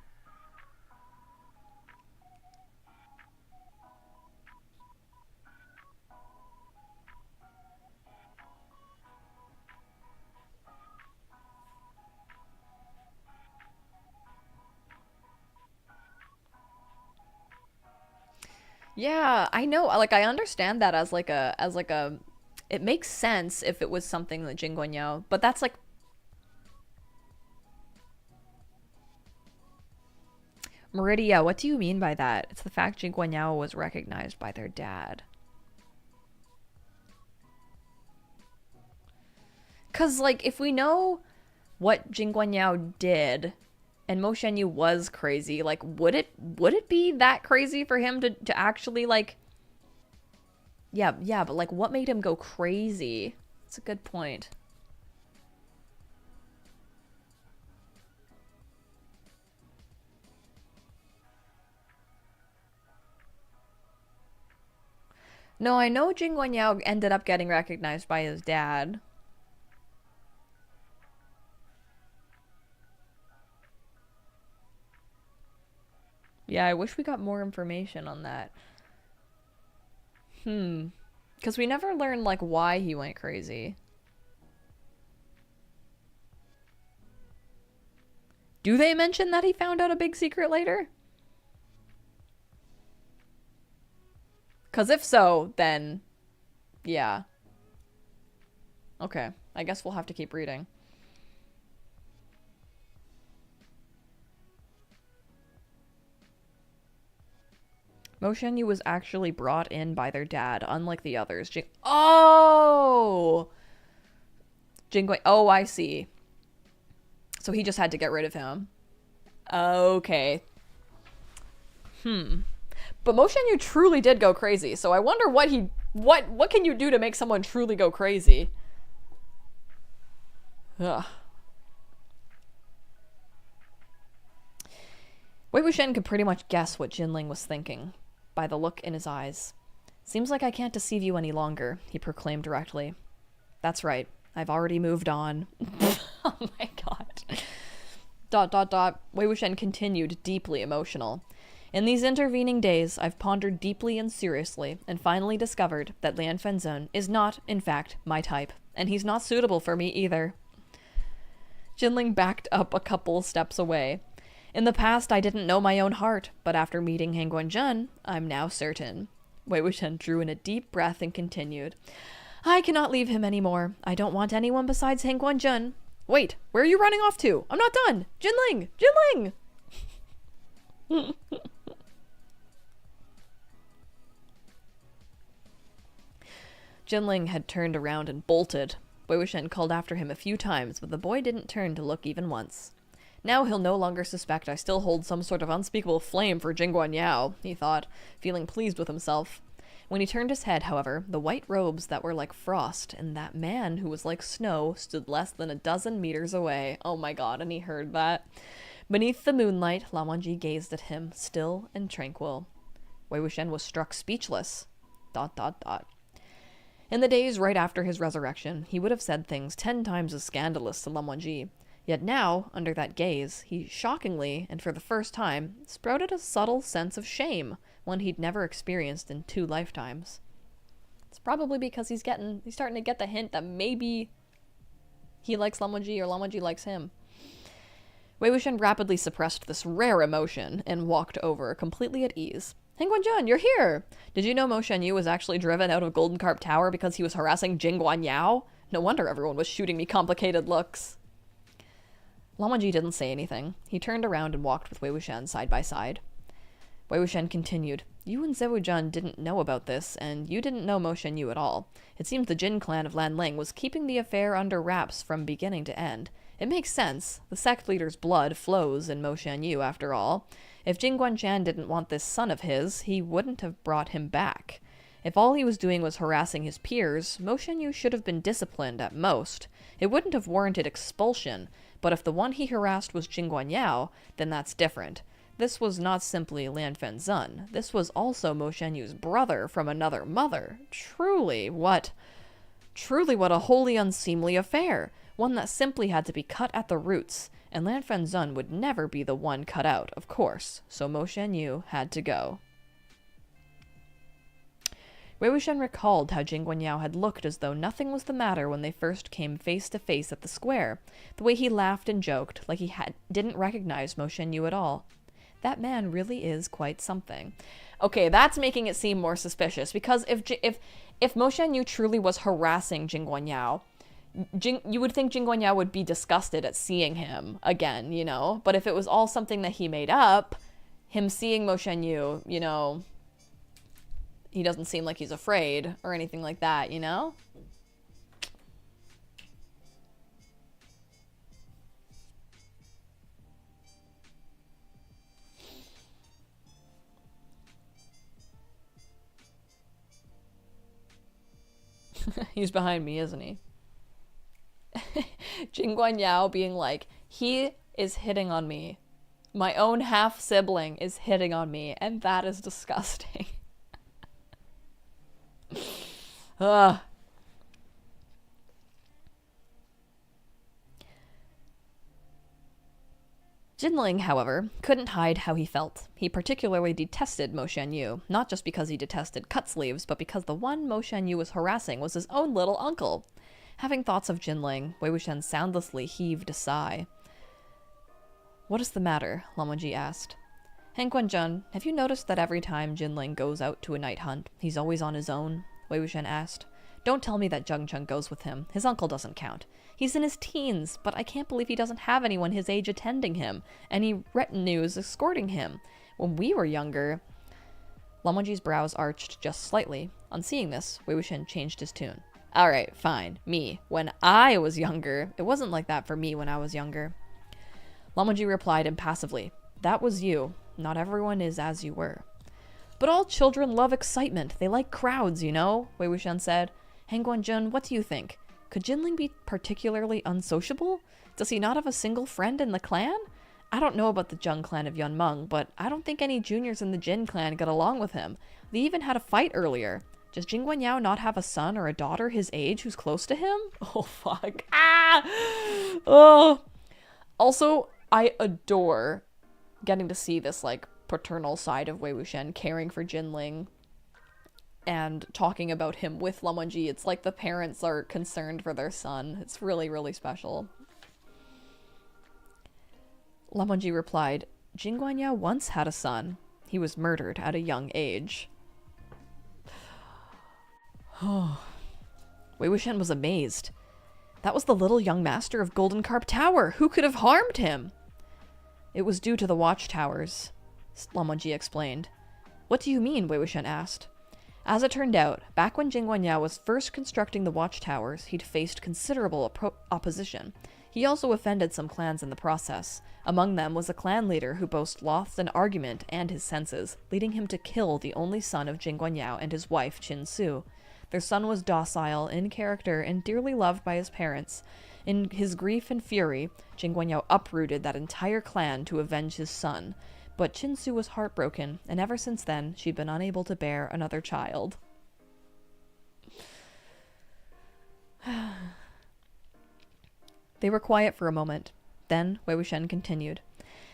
Yeah, I know. I understand that as a it makes sense if it was something that Jin Guangyao, but that's like Meridia, what do you mean by that? It's the fact Jin Guangyao was recognized by their dad. Cause if we know what Jin Guangyao did, and Mo Shenyu was crazy, would it be that crazy for him to actually yeah, but what made him go crazy? That's a good point. No, I know Jin Guangyao ended up getting recognized by his dad. Yeah, I wish we got more information on that. Because we never learned, like, why he went crazy. Do they mention that he found out a big secret later? Because if so, then... yeah. Okay, I guess we'll have to keep reading. Mo Shenyu was actually brought in by their dad, unlike the others. Oh! Jingwei. Oh, I see. So he just had to get rid of him. Okay. But Mo Shenyu truly did go crazy, so I wonder what can you do to make someone truly go crazy? Ugh. Wei Wuxian could pretty much guess what Jinling was thinking by the look in his eyes. Seems like I can't deceive you any longer, he proclaimed directly. That's right. I've already moved on. Oh my god. ... Wei Wuxian continued, deeply emotional. In these intervening days, I've pondered deeply and seriously, and finally discovered that Lian Fenzhen is not, in fact, my type, and he's not suitable for me either. Jinling backed up a couple steps away. In the past, I didn't know my own heart, but after meeting Han Guanzhen, I'm now certain. Wei Wuxian drew in a deep breath and continued. I cannot leave him anymore. I don't want anyone besides Han Guanzhen. Wait, where are you running off to? I'm not done! Jinling! Jinling! Jinling had turned around and bolted. Wei Wuxian called after him a few times, but the boy didn't turn to look even once. Now he'll no longer suspect I still hold some sort of unspeakable flame for Guangyao, he thought, feeling pleased with himself. When he turned his head, however, the white robes that were like frost and that man who was like snow stood less than a dozen meters away. Oh my god, and he heard that. Beneath the moonlight, Lan Wangji gazed at him, still and tranquil. Wei Wuxian was struck speechless. ... In the days right after his resurrection, he would have said things 10 times as scandalous to Lan Wangji. Yet now, under that gaze, he shockingly, and for the first time, sprouted a subtle sense of shame, one he'd never experienced in 2 lifetimes. It's probably because he's starting to get the hint that maybe he likes Lan Wangji or Lan Wangji likes him. Wei Wuxian rapidly suppressed this rare emotion and walked over, completely at ease. Han Guanzhen, you're here! Did you know Mo Shenyu was actually driven out of Golden Carp Tower because he was harassing Guangyao? No wonder everyone was shooting me complicated looks. Lan Wangji didn't say anything. He turned around and walked with Wei Wuxian side by side. Wei Wuxian continued, You and Zewujan didn't know about this, and you didn't know Mo Shenyu at all. It seems the Jin clan of Lanling was keeping the affair under wraps from beginning to end. It makes sense. The sect leader's blood flows in Mo Shenyu, after all. If Jin Guanzhen didn't want this son of his, he wouldn't have brought him back. If all he was doing was harassing his peers, Mo Shenyu should have been disciplined at most. It wouldn't have warranted expulsion, but if the one he harassed was Jin Guangyao, then that's different. This was not simply Lian Fenzhen. This was also Mo Shenyu's brother from another mother. Truly what a wholly unseemly affair. One that simply had to be cut at the roots. And Lian Fenzhen would never be the one cut out, of course. So Mo Shenyu had to go. Wei Wuxian recalled how Jin Guangyao had looked as though nothing was the matter when they first came face to face at the square. The way he laughed and joked, like he didn't recognize Mo Shenyu at all. That man really is quite something. Okay, that's making it seem more suspicious, because if Mo Shenyu truly was harassing Jin Guangyao, you would think Jin Guangyao would be disgusted at seeing him again, you know? But if it was all something that he made up, him seeing Mo Shenyu, you know, he doesn't seem like he's afraid or anything like that, you know? He's behind me, isn't he? Jin Guangyao being like, he is hitting on me. My own half-sibling is hitting on me, and that is disgusting. Ugh. Jinling, however, couldn't hide how he felt. He particularly detested Mo Shanyu, not just because he detested cut sleeves, but because the one Mo Shanyu was harassing was his own little uncle. Having thoughts of Jinling, Wei Wuxian soundlessly heaved a sigh. "What is the matter?" Lan Wangji asked. "Han Guanzhen, have you noticed that every time Jinling goes out to a night hunt, he's always on his own?" Wei Wuxian asked. "Don't tell me that Zheng Cheng goes with him. His uncle doesn't count. He's in his teens, but I can't believe he doesn't have anyone his age attending him, any retinues escorting him. When we were younger..." Lan Wangji's brows arched just slightly. On seeing this, Wei Wuxian changed his tune. "Alright, fine. Me. When I was younger, it wasn't like that for me when I was younger." Lan Wangji replied impassively. "That was you. Not everyone is as you were." "But all children love excitement. They like crowds, you know," Wei Wuxian said. "Han Guanzhen, what do you think? Could Jinling be particularly unsociable? Does he not have a single friend in the clan? I don't know about the Zheng clan of Yunmeng, but I don't think any juniors in the Jin clan got along with him. They even had a fight earlier. Does Jing Guangyao not have a son or a daughter his age who's close to him?" Oh, fuck. Ah! Oh. Also, I adore getting to see this, like, paternal side of Wei Wuxian caring for Jinling and talking about him with Lan Wangji. It's like the parents are concerned for their son. It's really, really special. Lan Wangji replied, "Jing Guangyao once had a son. He was murdered at a young age." Wei Wuxian was amazed. That was the little young master of Golden Carp Tower. Who could have harmed him? "It was due to the watchtowers," Lan Wangji explained. "What do you mean?" Wei Wuxian asked. As it turned out, back when Jing Guangyao was first constructing the watchtowers, he'd faced considerable opposition. He also offended some clans in the process. Among them was a clan leader who both lost an argument and his senses, leading him to kill the only son of Jing Guangyao and his wife, Qin Su. Their son was docile, in character, and dearly loved by his parents. In his grief and fury, Jing Guangyao uprooted that entire clan to avenge his son. But Qin Su was heartbroken, and ever since then, she'd been unable to bear another child. They were quiet for a moment. Then Wei Wuxian continued.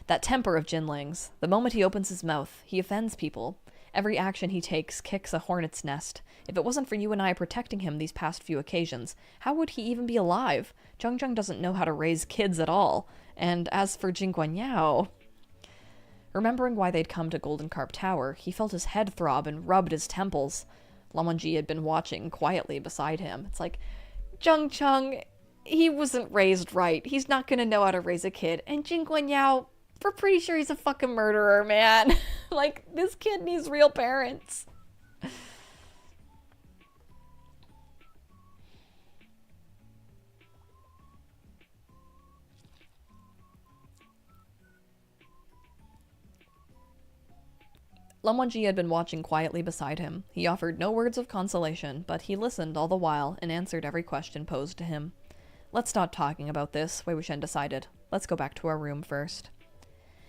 "That temper of Jinling's. The moment he opens his mouth, he offends people. Every action he takes kicks a hornet's nest. If it wasn't for you and I protecting him these past few occasions, how would he even be alive? Zheng doesn't know how to raise kids at all. And as for Jing Guangyao..." Remembering why they'd come to Golden Carp Tower, he felt his head throb and rubbed his temples. Lan Wangji had been watching quietly beside him. It's like, Zheng, he wasn't raised right. He's not gonna know how to raise a kid. And Jing Guangyao, we're pretty sure he's a fucking murderer, man. Like, this kid needs real parents. Lan Wangji had been watching quietly beside him. He offered no words of consolation, but he listened all the while and answered every question posed to him. "Let's stop talking about this," Wei Wuxian decided. "Let's go back to our room first."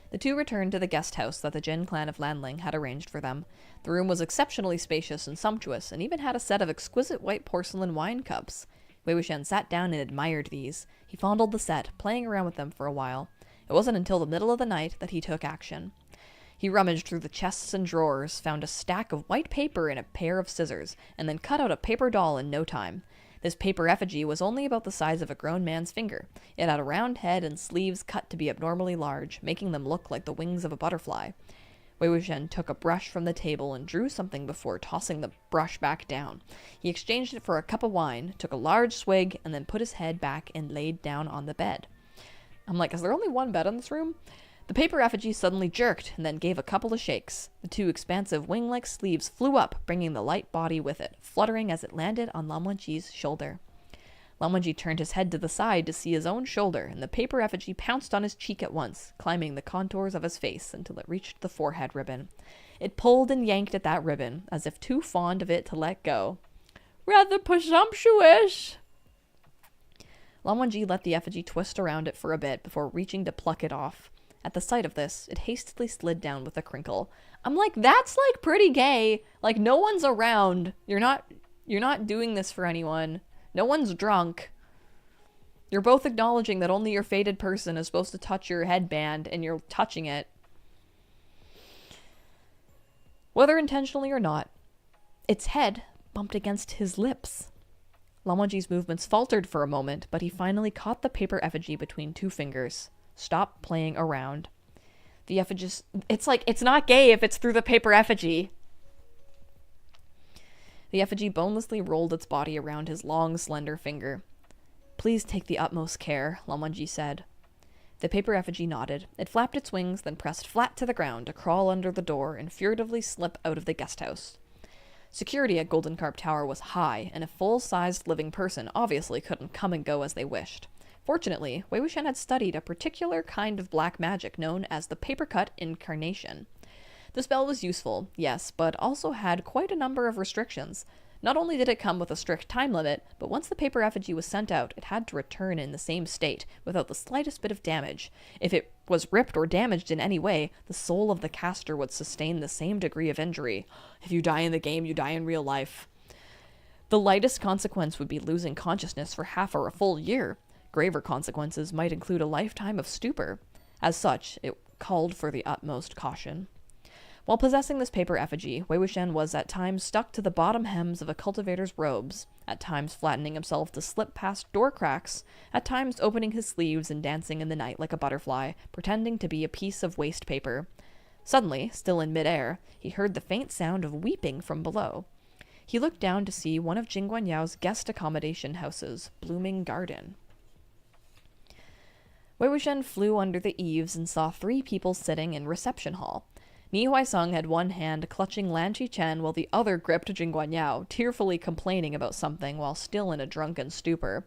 The two returned to the guest house that the Jin clan of Lanling had arranged for them. The room was exceptionally spacious and sumptuous, and even had a set of exquisite white porcelain wine cups. Wei Wuxian sat down and admired these. He fondled the set, playing around with them for a while. It wasn't until the middle of the night that he took action. He rummaged through the chests and drawers, found a stack of white paper and a pair of scissors, and then cut out a paper doll in no time. This paper effigy was only about the size of a grown man's finger. It had a round head and sleeves cut to be abnormally large, making them look like the wings of a butterfly. Wei Wuxian took a brush from the table and drew something before tossing the brush back down. He exchanged it for a cup of wine, took a large swig, and then put his head back and laid down on the bed. I'm like, is there only one bed in this room? The paper effigy suddenly jerked and then gave a couple of shakes. The two expansive wing-like sleeves flew up, bringing the light body with it, fluttering as it landed on Lan Wangji's shoulder. Lan Wangji turned his head to the side to see his own shoulder, and the paper effigy pounced on his cheek at once, climbing the contours of his face until it reached the forehead ribbon. It pulled and yanked at that ribbon, as if too fond of it to let go. "Rather presumptuous!" Lan Wangji let the effigy twist around it for a bit before reaching to pluck it off. At the sight of this, it hastily slid down with a crinkle. I'm like, that's like pretty gay. Like, no one's around. You're not doing this for anyone. No one's drunk. You're both acknowledging that only your fated person is supposed to touch your headband, and you're touching it. Whether intentionally or not, its head bumped against his lips. Lan Wangji's movements faltered for a moment, but he finally caught the paper effigy between two fingers. Stop playing around. The effigy... It's like, it's not gay if it's through the paper effigy. The effigy bonelessly rolled its body around his long, slender finger. Please take the utmost care, Lan Wangji said. The paper effigy nodded. It flapped its wings, then pressed flat to the ground to crawl under the door and furtively slip out of the guest house. Security at Golden Carp Tower was high, and a full-sized living person obviously couldn't come and go as they wished. Fortunately, Wei Wuxian had studied a particular kind of black magic known as the paper-cut incarnation. The spell was useful, yes, but also had quite a number of restrictions. Not only did it come with a strict time limit, but once the paper effigy was sent out, it had to return in the same state, without the slightest bit of damage. If it was ripped or damaged in any way, the soul of the caster would sustain the same degree of injury. If you die in the game, you die in real life. The lightest consequence would be losing consciousness for half or a full year. Graver consequences might include a lifetime of stupor. As such, it called for the utmost caution. While possessing this paper effigy, Wei Wuxian was at times stuck to the bottom hems of a cultivator's robes, at times flattening himself to slip past door cracks, at times opening his sleeves and dancing in the night like a butterfly, pretending to be a piece of waste paper. Suddenly, still in midair, he heard the faint sound of weeping from below. He looked down to see one of Guanyao's guest accommodation houses, Blooming Garden. Wei Wuxian flew under the eaves and saw 3 people sitting in reception hall. Ni Huaisang had one hand clutching Lan Qichen while the other gripped Guangyao, tearfully complaining about something while still in a drunken stupor.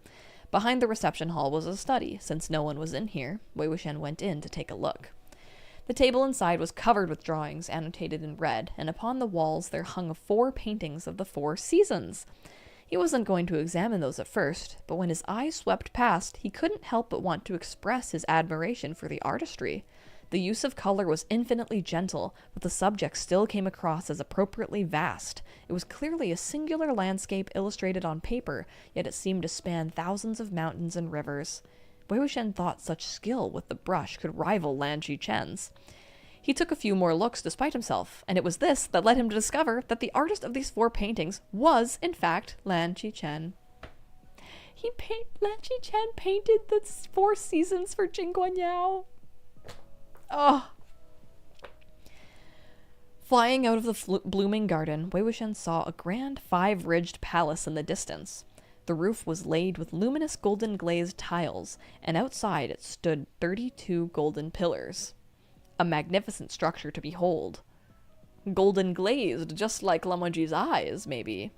Behind the reception hall was a study. Since no one was in here, Wei Wuxian went in to take a look. The table inside was covered with drawings annotated in red, and upon the walls there hung 4 paintings of the 4 seasons. He wasn't going to examine those at first, but when his eyes swept past, he couldn't help but want to express his admiration for the artistry. The use of color was infinitely gentle, but the subject still came across as appropriately vast. It was clearly a singular landscape illustrated on paper, yet it seemed to span thousands of mountains and rivers. Wei Wuxian thought such skill with the brush could rival Lan Qichen's. He took a few more looks despite himself, and it was this that led him to discover that the artist of these 4 paintings was, in fact, Lan Qichen. Lan Qichen painted the 4 seasons for Guangyao. Oh. Flying out of the blooming garden, Wei Wuxian saw a grand 5-ridged palace in the distance. The roof was laid with luminous golden glazed tiles, and outside it stood 32 golden pillars. A magnificent structure to behold. Golden glazed, just like Lan Wangji's eyes, maybe.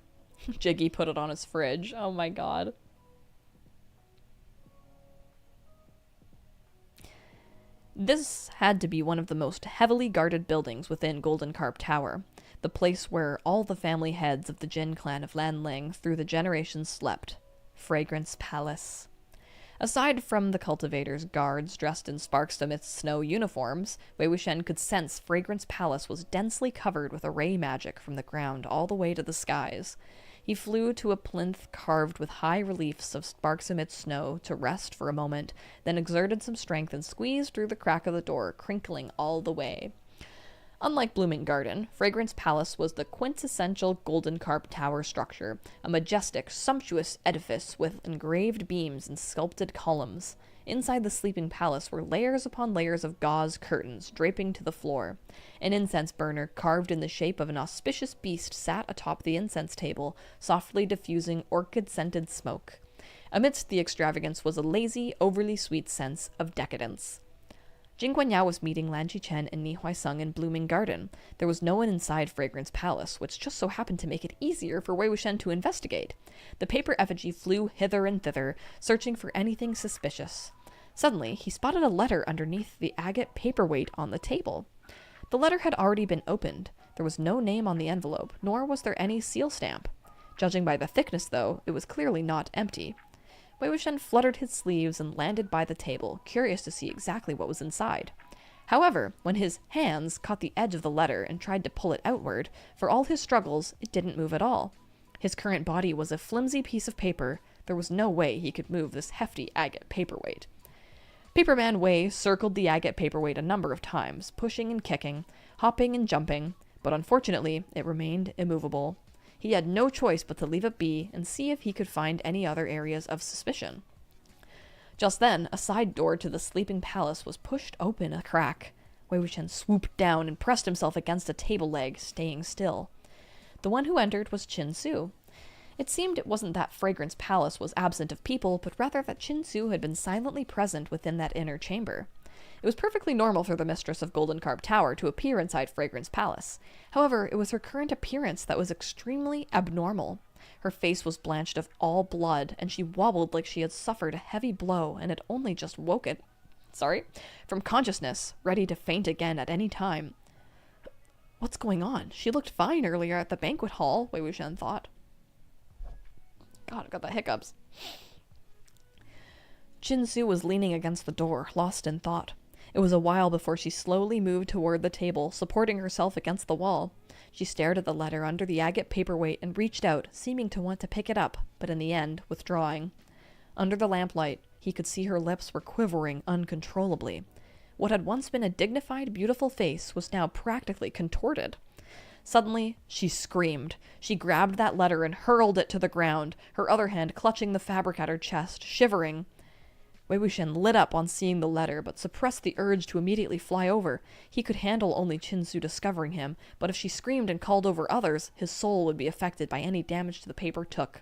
Jiggy put it on his fridge. Oh my god. This had to be one of the most heavily guarded buildings within Golden Carp Tower, the place where all the family heads of the Jin clan of Lanling through the generations slept. Fragrance Palace. Aside from the cultivators' guards dressed in sparks amidst snow uniforms, Wei Wuxian could sense Fragrance Palace was densely covered with array magic from the ground all the way to the skies. He flew to a plinth carved with high reliefs of sparks amidst snow to rest for a moment, then exerted some strength and squeezed through the crack of the door, crinkling all the way. Unlike Blooming Garden, Fragrance Palace was the quintessential Golden Carp Tower structure, a majestic, sumptuous edifice with engraved beams and sculpted columns. Inside the sleeping palace were layers upon layers of gauze curtains draping to the floor. An incense burner carved in the shape of an auspicious beast sat atop the incense table, softly diffusing orchid-scented smoke. Amidst the extravagance was a lazy, overly sweet sense of decadence. Guangyao was meeting Lan Qichen and Ni Huaisang in Blooming Garden. There was no one inside Fragrance Palace, which just so happened to make it easier for Wei Wuxian to investigate. The paper effigy flew hither and thither, searching for anything suspicious. Suddenly, he spotted a letter underneath the agate paperweight on the table. The letter had already been opened. There was no name on the envelope, nor was there any seal stamp. Judging by the thickness, though, it was clearly not empty. Wei Wuxian fluttered his sleeves and landed by the table, curious to see exactly what was inside. However, when his hands caught the edge of the letter and tried to pull it outward, for all his struggles, it didn't move at all. His current body was a flimsy piece of paper, There was no way he could move this hefty agate paperweight. Paperman Wei circled the agate paperweight a number of times, pushing and kicking, hopping and jumping, but unfortunately it remained immovable. He had no choice but to leave it be and see if he could find any other areas of suspicion. Just then, a side door to the sleeping palace was pushed open a crack. Wei Wuxian swooped down and pressed himself against a table leg, staying still. The one who entered was Qin Su. It seemed it wasn't that Fragrance Palace was absent of people, but rather that Qin Su had been silently present within that inner chamber. It was perfectly normal for the mistress of Golden Carp Tower to appear inside Fragrance Palace. However, it was her current appearance that was extremely abnormal. Her face was blanched of all blood, and she wobbled like she had suffered a heavy blow and had only just woken from consciousness, ready to faint again at any time. What's going on? She looked fine earlier at the banquet hall, Wei Wuxian thought. God, I got the hiccups. Qin Su was leaning against the door, lost in thought. It was a while before she slowly moved toward the table, supporting herself against the wall. She stared at the letter under the agate paperweight and reached out, seeming to want to pick it up, but in the end, withdrawing. Under the lamplight, he could see her lips were quivering uncontrollably. What had once been a dignified, beautiful face was now practically contorted. Suddenly, she screamed. She grabbed that letter and hurled it to the ground, her other hand clutching the fabric at her chest, shivering. Wei Wuxian lit up on seeing the letter, but suppressed the urge to immediately fly over. He could handle only Qin Su discovering him, but if she screamed and called over others, his soul would be affected by any damage to the paper took.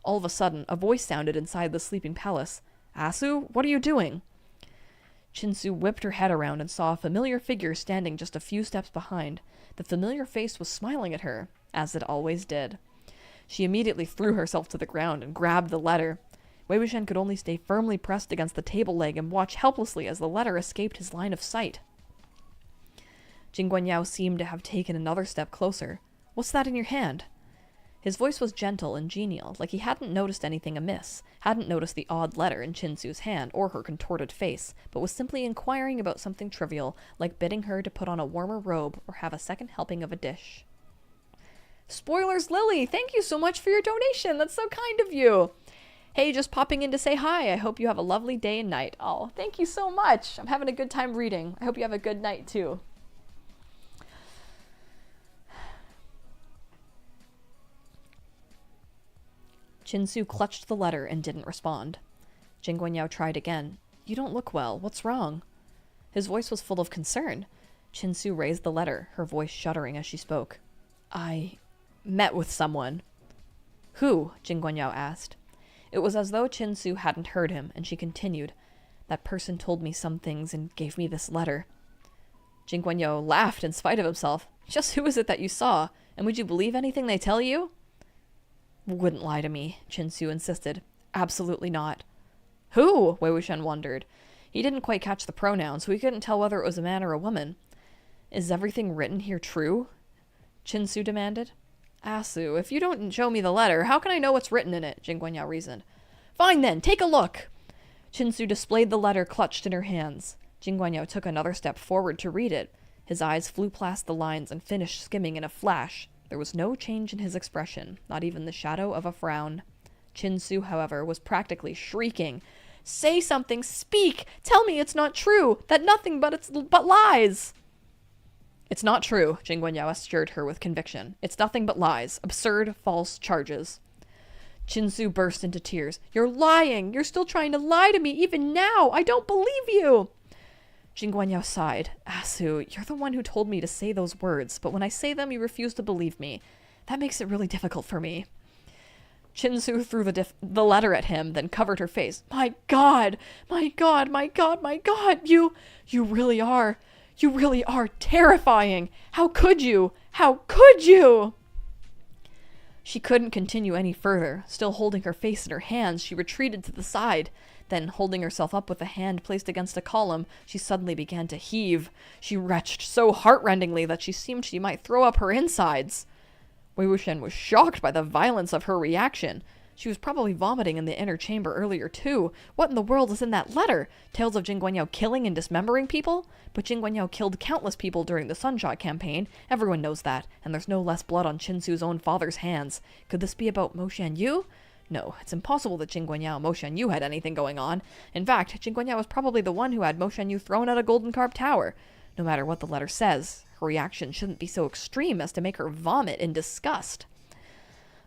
All of a sudden, a voice sounded inside the sleeping palace. "Asu, what are you doing?" Qin Su whipped her head around and saw a familiar figure standing just a few steps behind. The familiar face was smiling at her, as it always did. She immediately threw herself to the ground and grabbed the letter. Wei Wuxian could only stay firmly pressed against the table leg and watch helplessly as the letter escaped his line of sight. Guangyao seemed to have taken another step closer. "What's that in your hand?" His voice was gentle and genial, like he hadn't noticed anything amiss, hadn't noticed the odd letter in Qin Su's hand or her contorted face, but was simply inquiring about something trivial, like bidding her to put on a warmer robe or have a second helping of a dish. Spoilers Lily, thank you so much for your donation. That's so kind of you. Hey, just popping in to say hi. I hope you have a lovely day and night. Oh, thank you so much. I'm having a good time reading. I hope you have a good night too. Qin Su clutched the letter and didn't respond. Guangyao tried again. "You don't look well. What's wrong?" His voice was full of concern. Qin Su raised the letter, her voice shuddering as she spoke. "I met with someone." "Who?" Guangyao asked. It was as though Qin Su hadn't heard him, and she continued. "That person told me some things and gave me this letter." Guangyao laughed in spite of himself. "Just who is it that you saw? And would you believe anything they tell you?" "Wouldn't lie to me," Qin Su insisted. "Absolutely not." "Who?" Wei Wuxian wondered. He didn't quite catch the pronoun, so he couldn't tell whether it was a man or a woman. "Is everything written here true?" Qin Su demanded. "Asu, if you don't show me the letter, how can I know what's written in it?" Guangyao reasoned. "Fine then, take a look!" Qin Su displayed the letter clutched in her hands. Guangyao took another step forward to read it. His eyes flew past the lines and finished skimming in a flash. There was no change in his expression, not even the shadow of a frown. Qin Su, however, was practically shrieking. "Say something! Speak! Tell me it's not true! That nothing but lies!" "It's not true," Guangyao assured her with conviction. "It's nothing but lies. Absurd, false charges." Qin Su burst into tears. "You're lying! You're still trying to lie to me even now! I don't believe you!" Guangyao sighed. "Asu, you're the one who told me to say those words, but when I say them, you refuse to believe me. That makes it really difficult for me." Qin Su threw the letter at him, then covered her face. My God! My God! My God! My God! You really are terrifying! How could you? How could you?" She couldn't continue any further. Still holding her face in her hands, she retreated to the side. Then, holding herself up with a hand placed against a column, she suddenly began to heave. She retched so heartrendingly that she seemed she might throw up her insides. Wei Wuxian was shocked by the violence of her reaction. She was probably vomiting in the inner chamber earlier too. What in the world is in that letter? Tales of Guangyao killing and dismembering people? But Guangyao killed countless people during the Sunshot campaign. Everyone knows that, and there's no less blood on Qin Su's own father's hands. Could this be about Mo Shan Yu? No, it's impossible that Jing Guangyao and Mo Shanyu had anything going on. In fact, Jing Guangyao was probably the one who had Mo Shanyu thrown at a Golden Carp Tower. No matter what the letter says, her reaction shouldn't be so extreme as to make her vomit in disgust.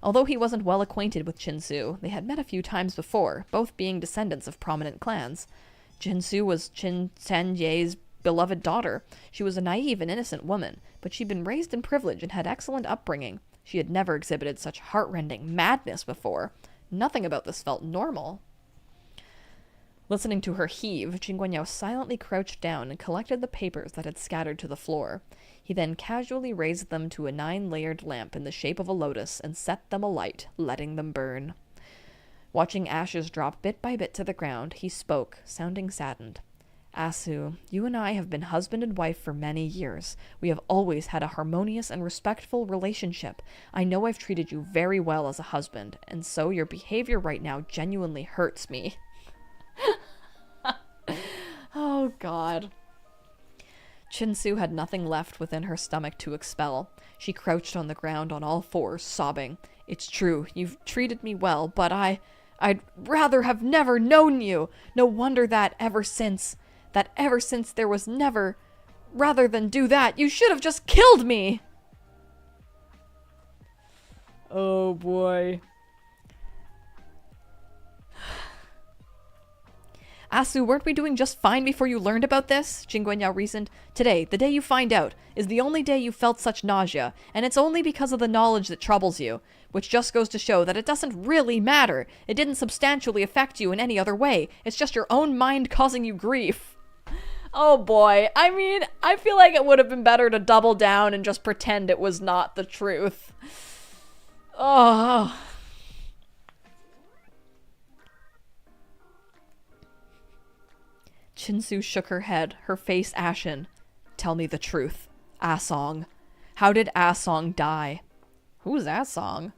Although he wasn't well acquainted with Qin they had met a few times before, both being descendants of prominent clans. Qin was Qin Sanye's beloved daughter. She was a naive and innocent woman, but she'd been raised in privilege and had excellent upbringing. She had never exhibited such heart-rending madness before. Nothing about this felt normal. Listening to her heave, Jing Guangyao silently crouched down and collected the papers that had scattered to the floor. He then casually raised them to a 9-layered lamp in the shape of a lotus and set them alight, letting them burn. Watching ashes drop bit by bit to the ground, he spoke, sounding saddened. Asu, you and I have been husband and wife for many years. We have always had a harmonious and respectful relationship. I know I've treated you very well as a husband, and so your behavior right now genuinely hurts me. Oh, God. Qin had nothing left within her stomach to expel. She crouched on the ground on all fours, sobbing. It's true, you've treated me well, but I'd rather have never known you. No wonder that ever since there was never... Rather than do that, you should have just killed me! Oh, boy. Asu, weren't we doing just fine before you learned about this? Jing Guangyao reasoned. Today, the day you find out, is the only day you felt such nausea, and it's only because of the knowledge that troubles you, which just goes to show that it doesn't really matter. It didn't substantially affect you in any other way. It's just your own mind causing you grief. Oh boy, I mean, I feel like it would have been better to double down and just pretend it was not the truth. Oh... Qin shook her head, her face ashen. Tell me the truth. Asong. How did Asong die? Who's Asong?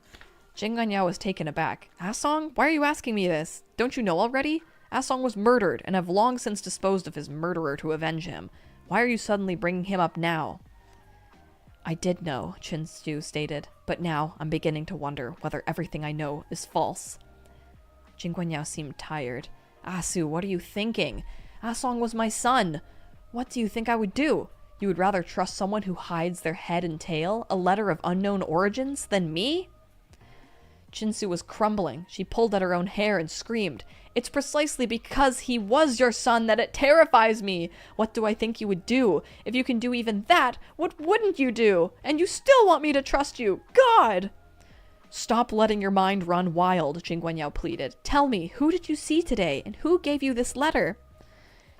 Jing Guangyao was taken aback. Asong? Why are you asking me this? Don't you know already? Asong was murdered, and have long since disposed of his murderer to avenge him. Why are you suddenly bringing him up now? I did know, Qin stated, but now I'm beginning to wonder whether everything I know is false. Jing Guangyao seemed tired. Asu, what are you thinking? Asong was my son. What do you think I would do? You would rather trust someone who hides their head and tail, a letter of unknown origins, than me? Qin was crumbling. She pulled at her own hair and screamed. It's precisely because he was your son that it terrifies me. What do I think you would do? If you can do even that, what wouldn't you do? And you still want me to trust you. God! Stop letting your mind run wild, Jing Guangyao pleaded. Tell me, who did you see today, and who gave you this letter?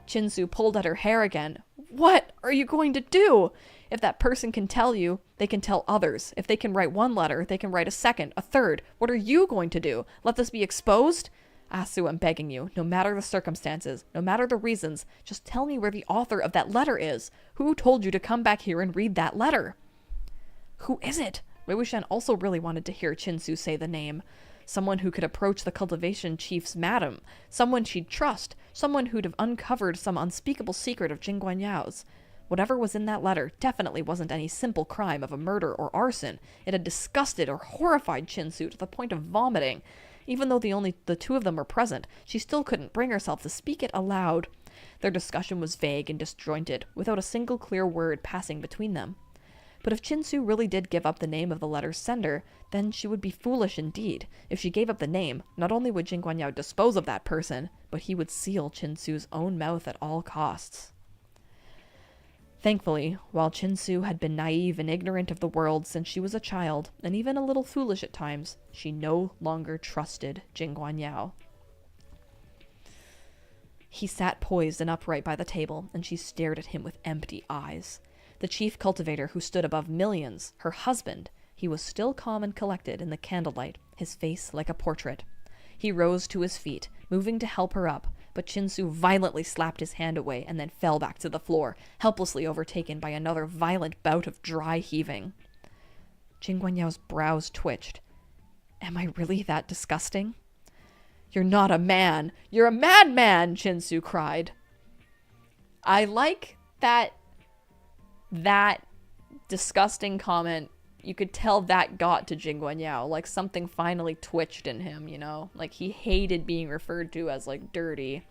Qin pulled at her hair again. What are you going to do? If that person can tell you, they can tell others. If they can write one letter, they can write a second, a third. What are you going to do? Let this be exposed? Asu, I'm begging you, no matter the circumstances, no matter the reasons, just tell me where the author of that letter is. Who told you to come back here and read that letter? Who is it? Wei Wuxian also really wanted to hear Qin say the name. Someone who could approach the cultivation chief's madam. Someone she'd trust. Someone who'd have uncovered some unspeakable secret of Jing Guanyao's. Whatever was in that letter definitely wasn't any simple crime of a murder or arson. It had disgusted or horrified Qin to the point of vomiting. Even though the two of them were present, she still couldn't bring herself to speak it aloud. Their discussion was vague and disjointed, without a single clear word passing between them. But if Qin really did give up the name of the letter's sender, then she would be foolish indeed. If she gave up the name, not only would Jing Guangyao dispose of that person, but he would seal Qin own mouth at all costs. Thankfully, while Qin had been naive and ignorant of the world since she was a child, and even a little foolish at times, she no longer trusted Jing Guangyao. He sat poised and upright by the table, and she stared at him with empty eyes. The chief cultivator who stood above millions, her husband, he was still calm and collected in the candlelight, his face like a portrait. He rose to his feet, moving to help her up, but Qin violently slapped his hand away and then fell back to the floor, helplessly overtaken by another violent bout of dry heaving. Jing Guanyao's brows twitched. Am I really that disgusting? You're not a man! You're a madman! Qin cried. I like that disgusting comment, you could tell that got to Jing Guangyao. Like, something finally twitched in him, you know? Like, he hated being referred to as, like, dirty.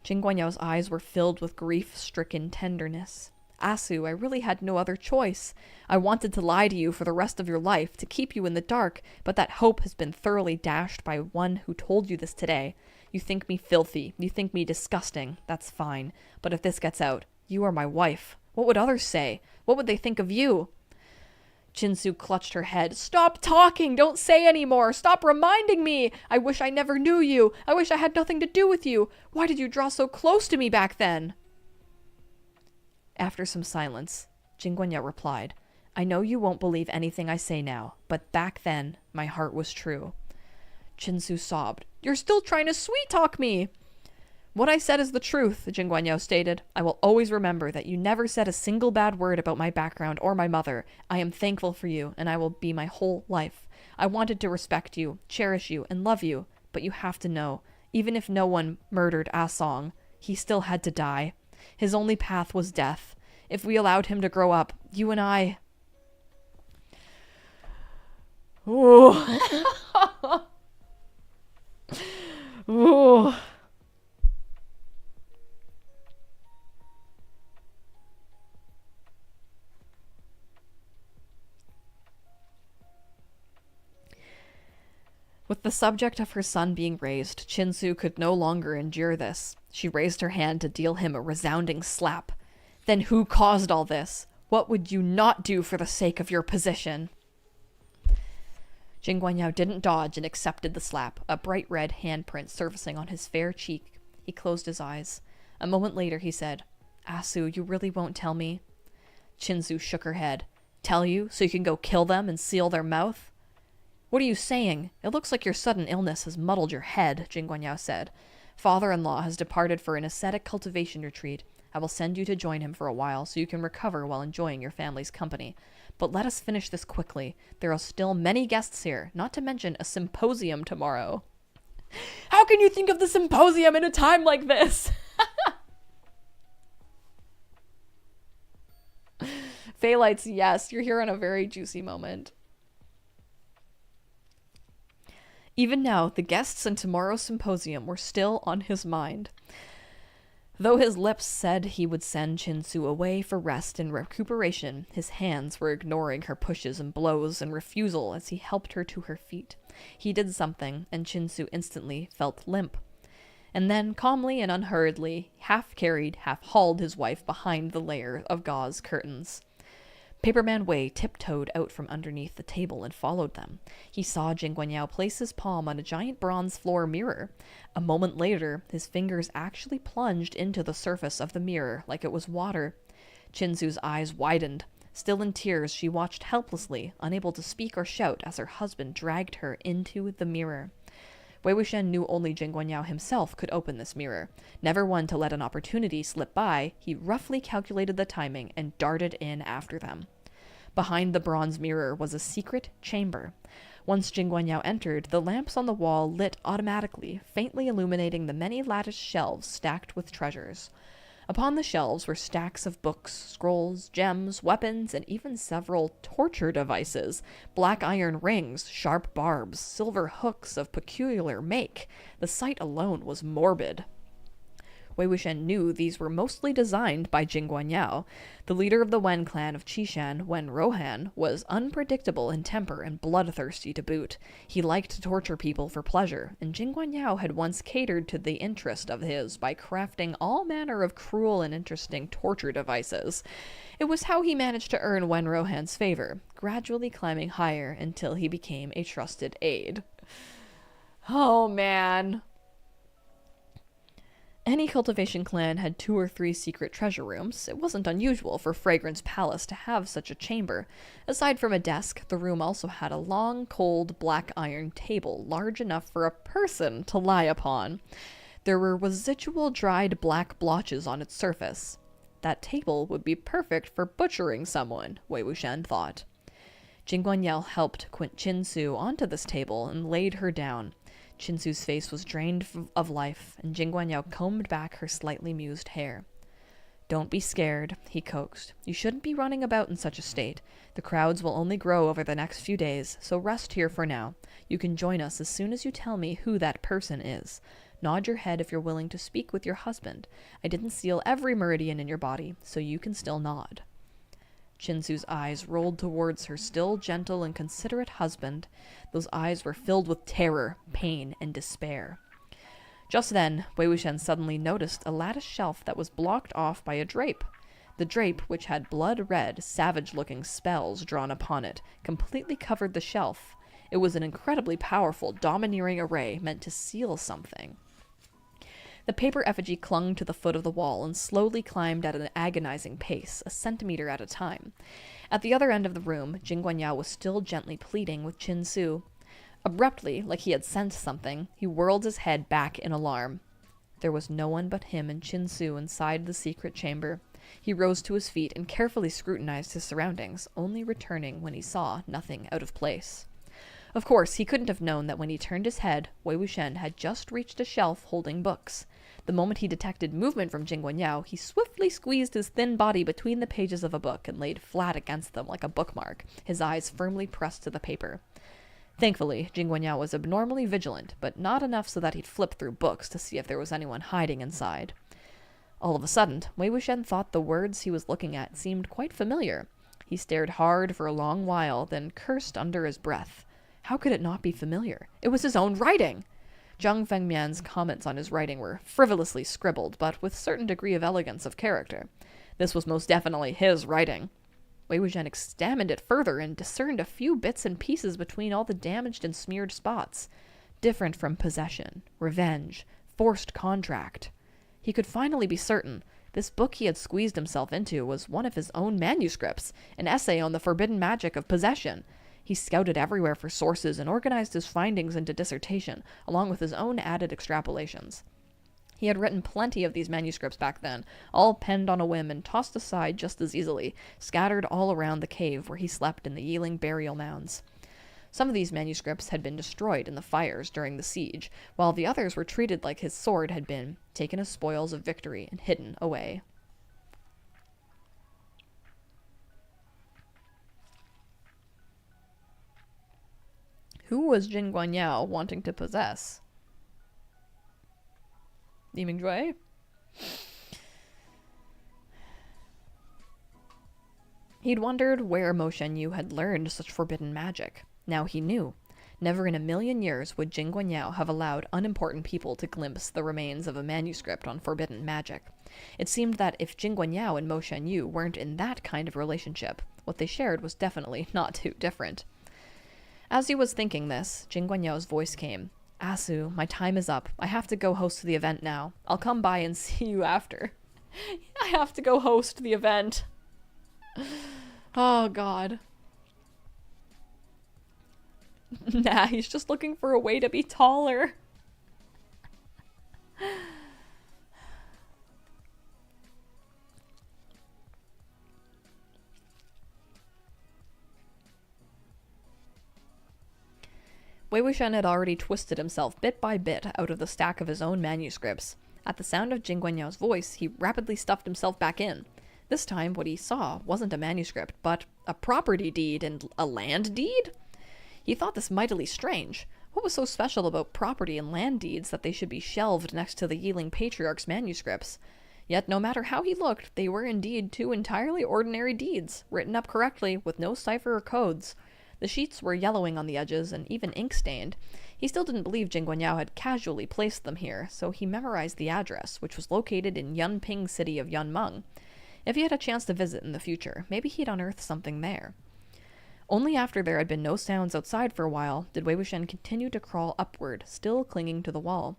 Jing Guanyao's eyes were filled with grief-stricken tenderness. Asu, I really had no other choice. I wanted to lie to you for the rest of your life, to keep you in the dark, but that hope has been thoroughly dashed by one who told you this today. You think me filthy, you think me disgusting, that's fine. But if this gets out, you are my wife. What would others say? What would they think of you? Chinsu clutched her head. Stop talking! Don't say any more! Stop reminding me! I wish I never knew you! I wish I had nothing to do with you! Why did you draw so close to me back then? After some silence, Jing Guangyao replied, I know you won't believe anything I say now, but back then, my heart was true. Chinsu sobbed. You're still trying to sweet-talk me! What I said is the truth, Jing Guangyao stated. I will always remember that you never said a single bad word about my background or my mother. I am thankful for you, and I will be my whole life. I wanted to respect you, cherish you, and love you, but you have to know, even if no one murdered Ah Song, he still had to die. His only path was death. If we allowed him to grow up, you and I... Ooh. Ooh. With the subject of her son being raised, Chinsu could no longer endure this. She raised her hand to deal him a resounding slap. Then who caused all this? What would you not do for the sake of your position? Jing Guangyao didn't dodge and accepted the slap, a bright red handprint surfacing on his fair cheek. He closed his eyes. A moment later he said, Asu, you really won't tell me? Chinsu shook her head. Tell you so you can go kill them and seal their mouth? What are you saying? It looks like your sudden illness has muddled your head, Jing Guangyao said. Father-in-law has departed for an ascetic cultivation retreat. I will send you to join him for a while so you can recover while enjoying your family's company. But let us finish this quickly. There are still many guests here, not to mention a symposium tomorrow. How can you think of the symposium in a time like this? Phalites, yes, you're here in a very juicy moment. Even now, the guests in tomorrow's symposium were still on his mind. Though his lips said he would send Chinsu away for rest and recuperation, his hands were ignoring her pushes and blows and refusal as he helped her to her feet. He did something, and Chinsu instantly felt limp. And then, calmly and unhurriedly, half carried, half hauled his wife behind the layer of gauze curtains. Paperman Wei tiptoed out from underneath the table and followed them. He saw Jing Guangyao place his palm on a giant bronze floor mirror. A moment later, his fingers actually plunged into the surface of the mirror like it was water. Chinsu's eyes widened. Still in tears, she watched helplessly, unable to speak or shout as her husband dragged her into the mirror. Wei Wuxian knew only Jing Guangyao himself could open this mirror. Never one to let an opportunity slip by, he roughly calculated the timing and darted in after them. Behind the bronze mirror was a secret chamber. Once Jing Guangyao entered, the lamps on the wall lit automatically, faintly illuminating the many latticed shelves stacked with treasures. Upon the shelves were stacks of books, scrolls, gems, weapons, and even several torture devices. Black iron rings, sharp barbs, silver hooks of peculiar make. The sight alone was morbid. Wei Wuxian knew these were mostly designed by Jing Guangyao. The leader of the Wen clan of Qishan, Wen Rohan, was unpredictable in temper and bloodthirsty to boot. He liked to torture people for pleasure, and Jing Guangyao had once catered to the interest of his by crafting all manner of cruel and interesting torture devices. It was how he managed to earn Wen Rohan's favor, gradually climbing higher until he became a trusted aide. Oh, man. Any cultivation clan had 2 or 3 secret treasure rooms. It wasn't unusual for Fragrance Palace to have such a chamber. Aside from a desk, the room also had a long, cold, black iron table, large enough for a person to lie upon. There were residual dried black blotches on its surface. That table would be perfect for butchering someone, Wei Wuxian thought. Jing Guangyao helped Chinsu onto this table and laid her down. Chinsu's face was drained of life, and Jing Guangyao combed back her slightly mused hair. Don't be scared, he coaxed. You shouldn't be running about in such a state. The crowds will only grow over the next few days, so rest here for now. You can join us as soon as you tell me who that person is. Nod your head if you're willing to speak with your husband. I didn't seal every meridian in your body, so you can still nod. Chinsu's eyes rolled towards her still gentle and considerate husband. Those eyes were filled with terror, pain, and despair. Just then, Wei Wuxian suddenly noticed a lattice shelf that was blocked off by a drape. The drape, which had blood-red, savage-looking spells drawn upon it, completely covered the shelf. It was an incredibly powerful, domineering array meant to seal something. The paper effigy clung to the foot of the wall and slowly climbed at an agonizing pace, a centimeter at a time. At the other end of the room, Jing Guangyao was still gently pleading with Chinsu. Abruptly, like he had sensed something, he whirled his head back in alarm. There was no one but him and Chinsu inside the secret chamber. He rose to his feet and carefully scrutinized his surroundings, only returning when he saw nothing out of place. Of course, he couldn't have known that when he turned his head, Wei Wuxian had just reached a shelf holding books. The moment he detected movement from Jing Guangyao, he swiftly squeezed his thin body between the pages of a book and laid flat against them like a bookmark, his eyes firmly pressed to the paper. Thankfully, Jing Guangyao was abnormally vigilant, but not enough so that he'd flip through books to see if there was anyone hiding inside. All of a sudden, Wei Wuxian thought the words he was looking at seemed quite familiar. He stared hard for a long while, then cursed under his breath. How could it not be familiar? It was his own writing! Zhang Fengmian's comments on his writing were frivolously scribbled, but with certain degree of elegance of character. This was most definitely his writing. Wei Wuxian examined it further and discerned a few bits and pieces between all the damaged and smeared spots. Different from possession, revenge, forced contract. He could finally be certain. This book he had squeezed himself into was one of his own manuscripts, an essay on the forbidden magic of possession. He scouted everywhere for sources and organized his findings into dissertation, along with his own added extrapolations. He had written plenty of these manuscripts back then, all penned on a whim and tossed aside just as easily, scattered all around the cave where he slept in the Yiling burial mounds. Some of these manuscripts had been destroyed in the fires during the siege, while the others were treated like his sword had been, taken as spoils of victory and hidden away. Who was Jing Guangyao wanting to possess? Li Mingjue? He'd wondered where Mo Shenyu had learned such forbidden magic. Now he knew. Never in a million years would Jing Guangyao have allowed unimportant people to glimpse the remains of a manuscript on forbidden magic. It seemed that if Jing Guangyao and Mo Shenyu weren't in that kind of relationship, what they shared was definitely not too different. As he was thinking this, Jing Guanyao's voice came. Asu, my time is up. I have to go host the event now. I'll come by and see you after. I have to go host the event. Oh, God. Nah, he's just looking for a way to be taller. Wei Wuxian had already twisted himself bit by bit out of the stack of his own manuscripts. At the sound of Jing Guanyao's voice, he rapidly stuffed himself back in. This time, what he saw wasn't a manuscript, but a property deed and a land deed? He thought this mightily strange. What was so special about property and land deeds that they should be shelved next to the Yiling Patriarch's manuscripts? Yet no matter how he looked, they were indeed two entirely ordinary deeds, written up correctly, with no cipher or codes. The sheets were yellowing on the edges and even ink-stained. He still didn't believe Jing Guangyao had casually placed them here, so he memorized the address, which was located in Yunping city of Yunmeng. If he had a chance to visit in the future, maybe he'd unearth something there. Only after there had been no sounds outside for a while did Wei Wuxian continue to crawl upward, still clinging to the wall.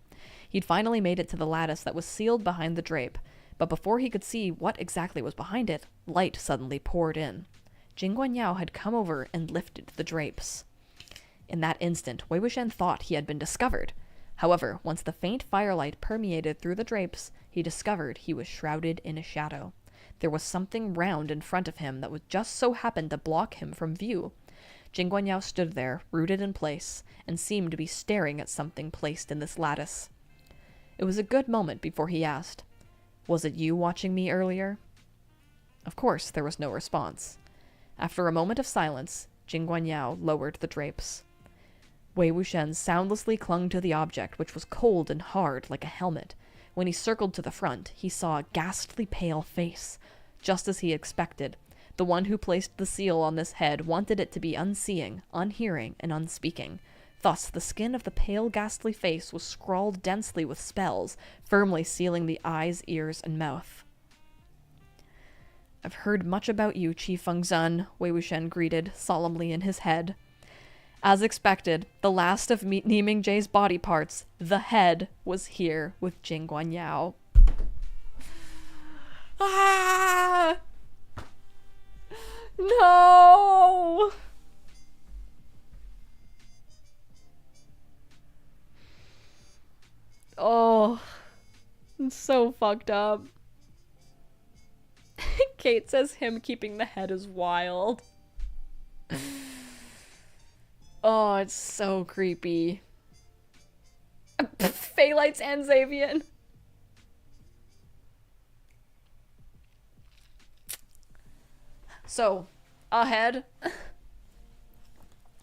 He'd finally made it to the lattice that was sealed behind the drape, but before he could see what exactly was behind it, light suddenly poured in. Jing Guangyao had come over and lifted the drapes. In that instant, Wei Wuxian thought he had been discovered. However, once the faint firelight permeated through the drapes, he discovered he was shrouded in a shadow. There was something round in front of him that would just so happen to block him from view. Jing Guangyao stood there, rooted in place, and seemed to be staring at something placed in this lattice. It was a good moment before he asked, Was it you watching me earlier? Of course, there was no response. After a moment of silence, Guangyao lowered the drapes. Wei Wuxian soundlessly clung to the object, which was cold and hard like a helmet. When he circled to the front, he saw a ghastly pale face. Just as he expected, the one who placed the seal on this head wanted it to be unseeing, unhearing, and unspeaking. Thus, the skin of the pale, ghastly face was scrawled densely with spells, firmly sealing the eyes, ears, and mouth. I've heard much about you, Chief Fengzhen, Wei Wuxian greeted solemnly in his head. As expected, the last of Mdzs' body parts, the head, was here with Jing Guangyao. Ah! No! Oh, it's so fucked up. Kate says him keeping the head is wild. Oh, it's so creepy. Phaelites and Xavian. So, a head.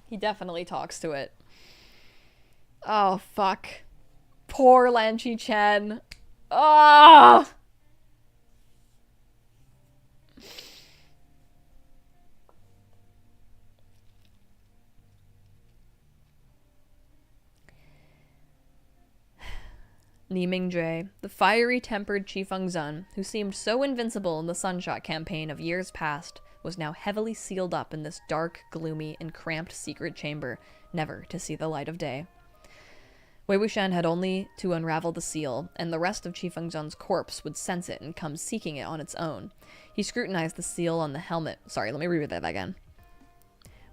He definitely talks to it. Oh, fuck. Poor Lan Chen. Ah! Oh! Mingzhi, the fiery-tempered Chief Fengzhen, who seemed so invincible in the Sunshot campaign of years past, was now heavily sealed up in this dark, gloomy, and cramped secret chamber, never to see the light of day. Wei Wuxian had only to unravel the seal, and the rest of Chief Fengzhen's corpse would sense it and come seeking it on its own. He scrutinized the seal on the helmet. Sorry, let me reread that again.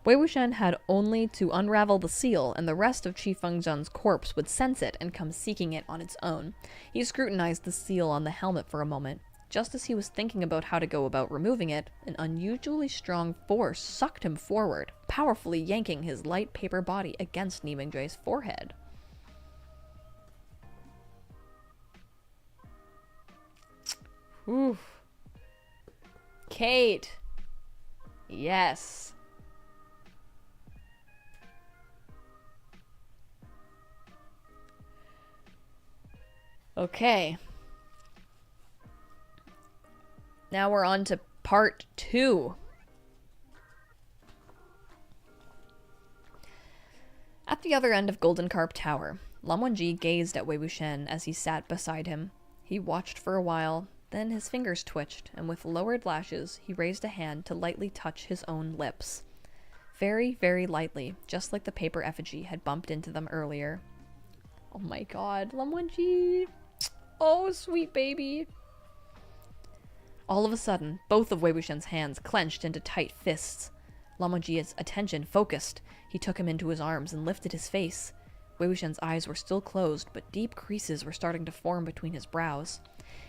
Wei Wuxian had only to unravel the seal, and the rest of Chief Fengzhen's corpse would sense it and come seeking it on its own. He scrutinized the seal on the helmet for a moment. Just as he was thinking about how to go about removing it, an unusually strong force sucked him forward, powerfully yanking his light paper body against Mingzhi's forehead. Oof. Kate. Yes. Okay. Now we're on to part 2. At the other end of Golden Carp Tower, Lan Wangji gazed at Wei Wuxian as he sat beside him. He watched for a while, then his fingers twitched, and with lowered lashes, he raised a hand to lightly touch his own lips. Very, very lightly, just like the paper effigy had bumped into them earlier. Oh my god, Lan Wangji! Oh, sweet baby! All of a sudden, both of Wei Wuxian's hands clenched into tight fists. Lan Wangji's attention focused. He took him into his arms and lifted his face. Wei Wuxian's eyes were still closed, but deep creases were starting to form between his brows.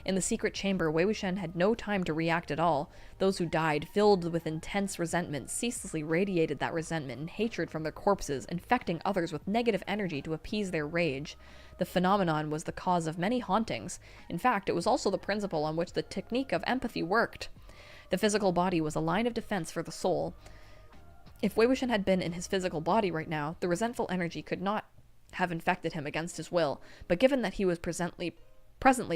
In the secret chamber, Wei Wuxian had no time to react at all. Those who died, filled with intense resentment, ceaselessly radiated that resentment and hatred from their corpses, infecting others with negative energy to appease their rage. The phenomenon was the cause of many hauntings. In fact, it was also the principle on which the technique of empathy worked. The physical body was a line of defense for the soul. If Wei Wuxian had been in his physical body right now, the resentful energy could not have infected him against his will, but given that he was presently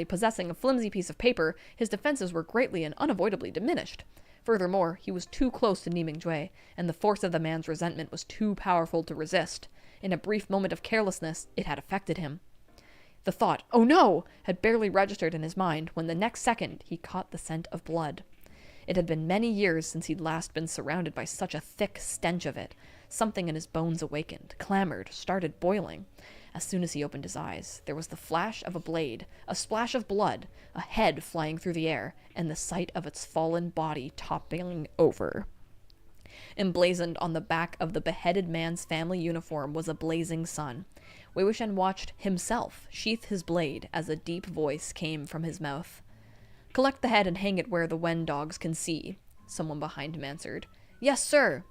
possessing a flimsy piece of paper, his defenses were greatly and unavoidably diminished. Furthermore, he was too close to Mingzhi, and the force of the man's resentment was too powerful to resist. In a brief moment of carelessness, it had affected him. The thought, "Oh no!" had barely registered in his mind when the next second he caught the scent of blood. It had been many years since he'd last been surrounded by such a thick stench of it. Something in his bones awakened, clamored, started boiling. As soon as he opened his eyes, there was the flash of a blade, a splash of blood, a head flying through the air, and the sight of its fallen body toppling over. Emblazoned on the back of the beheaded man's family uniform was a blazing sun. Wei Wuxian watched himself sheath his blade as a deep voice came from his mouth. "Collect the head and hang it where the Wen dogs can see," someone behind him answered. "Yes, sir!"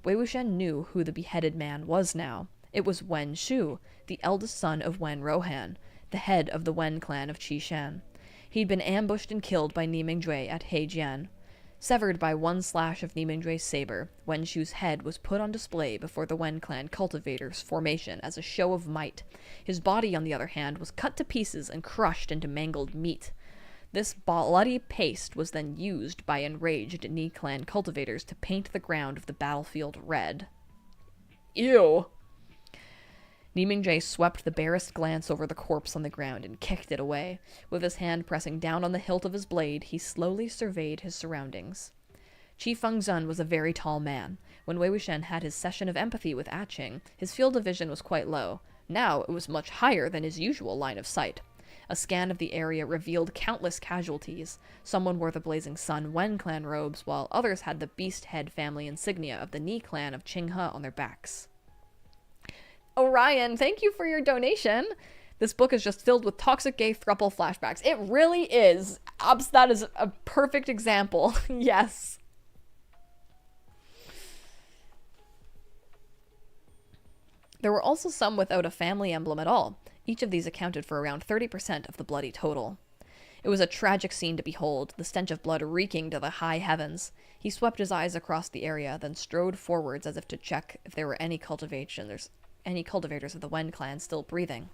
Wei Wuxian knew who the beheaded man was now. It was Wen Shu, the eldest son of Wen Rohan, the head of the Wen clan of Qishan. He'd been ambushed and killed by Ni Mingjue at Heijian. Severed by one slash of Ni Mingjue's saber, Wen Shu's head was put on display before the Wen clan cultivators' formation as a show of might. His body, on the other hand, was cut to pieces and crushed into mangled meat. This bloody paste was then used by enraged Ni clan cultivators to paint the ground of the battlefield red. Ew! Ni Mingjue swept the barest glance over the corpse on the ground and kicked it away. With his hand pressing down on the hilt of his blade, he slowly surveyed his surroundings. Qi Fengzhen was a very tall man. When Wei Wuxian had his session of empathy with Ah Qing, his field of vision was quite low. Now it was much higher than his usual line of sight. A scan of the area revealed countless casualties. Someone wore the Blazing Sun Wen clan robes, while others had the Beast Head family insignia of the Ni clan of Qinghe on their backs. Orion, thank you for your donation. This book is just filled with toxic gay throuple flashbacks. It really is. That is a perfect example. Yes. There were also some without a family emblem at all. Each of these accounted for around 30% of the bloody total. It was a tragic scene to behold, the stench of blood reeking to the high heavens. He swept his eyes across the area, then strode forwards as if to check if there were any cultivators of the Wen clan still breathing.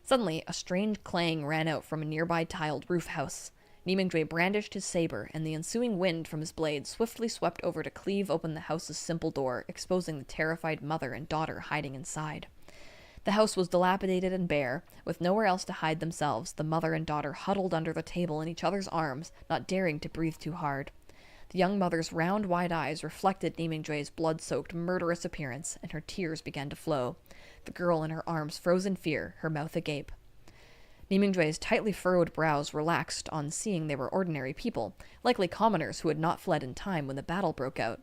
Suddenly, a strange clang ran out from a nearby tiled roof house. Ni Mingjue brandished his saber, and the ensuing wind from his blade swiftly swept over to cleave open the house's simple door, exposing the terrified mother and daughter hiding inside. The house was dilapidated and bare. With nowhere else to hide themselves, the mother and daughter huddled under the table in each other's arms, not daring to breathe too hard. The young mother's round, wide eyes reflected Ni Mingjue's blood-soaked, murderous appearance, and her tears began to flow. The girl in her arms froze in fear, her mouth agape. Ni Mingjue's tightly furrowed brows relaxed on seeing they were ordinary people, likely commoners who had not fled in time when the battle broke out.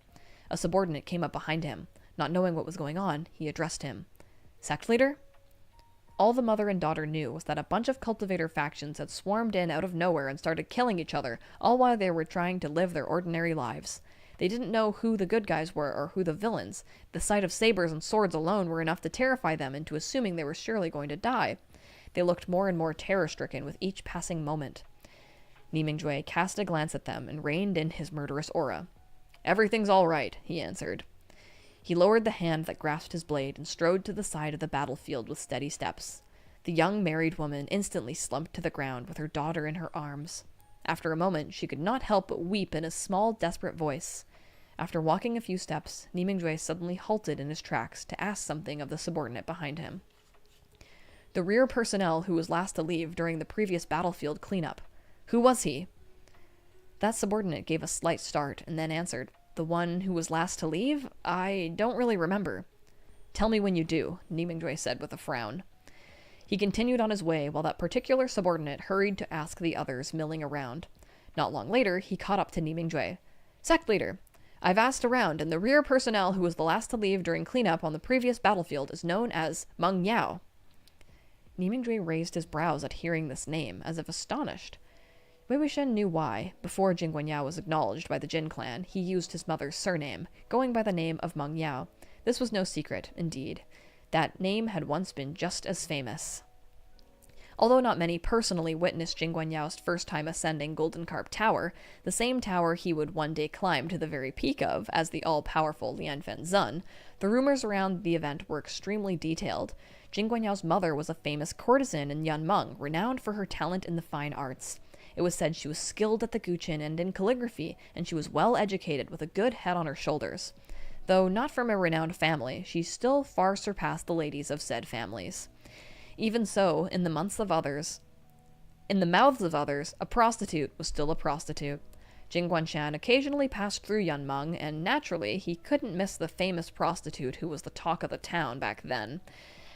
A subordinate came up behind him. Not knowing what was going on, he addressed him. "Sect leader?" All the mother and daughter knew was that a bunch of cultivator factions had swarmed in out of nowhere and started killing each other, all while they were trying to live their ordinary lives. They didn't know who the good guys were or who the villains. The sight of sabers and swords alone were enough to terrify them into assuming they were surely going to die. They looked more and more terror-stricken with each passing moment. Ni Mingjue cast a glance at them and reined in his murderous aura. "Everything's all right," he answered. He lowered the hand that grasped his blade and strode to the side of the battlefield with steady steps. The young married woman instantly slumped to the ground with her daughter in her arms. After a moment, she could not help but weep in a small, desperate voice. After walking a few steps, Ni Mingjue suddenly halted in his tracks to ask something of the subordinate behind him. The rear personnel who was last to leave during the previous battlefield cleanup. Who was he? That subordinate gave a slight start and then answered, "The one who was last to leave? I don't really remember." "Tell me when you do," Ni Mingjue said with a frown. He continued on his way while that particular subordinate hurried to ask the others milling around. Not long later, he caught up to Ni Mingjue. "Sect leader, I've asked around, and the rear personnel who was the last to leave during cleanup on the previous battlefield is known as Guangyao." Ni Mingjue raised his brows at hearing this name, as if astonished. Wei Wuxian knew why. Before Jing Guangyao was acknowledged by the Jin clan, he used his mother's surname, going by the name of Mengniao. This was no secret, indeed. That name had once been just as famous. Although not many personally witnessed Jing Guanyao's first time ascending Golden Carp Tower, the same tower he would one day climb to the very peak of, as the all-powerful Lian Fenzhen, the rumors around the event were extremely detailed. Jing Guanyao's mother was a famous courtesan in Yanmeng, renowned for her talent in the fine arts. It was said she was skilled at the guqin and in calligraphy, and she was well educated with a good head on her shoulders. Though not from a renowned family, she still far surpassed the ladies of said families. Even so, in the mouths of others, a prostitute was still a prostitute. Jing Guanshan occasionally passed through Yanmeng, and naturally, he couldn't miss the famous prostitute who was the talk of the town back then.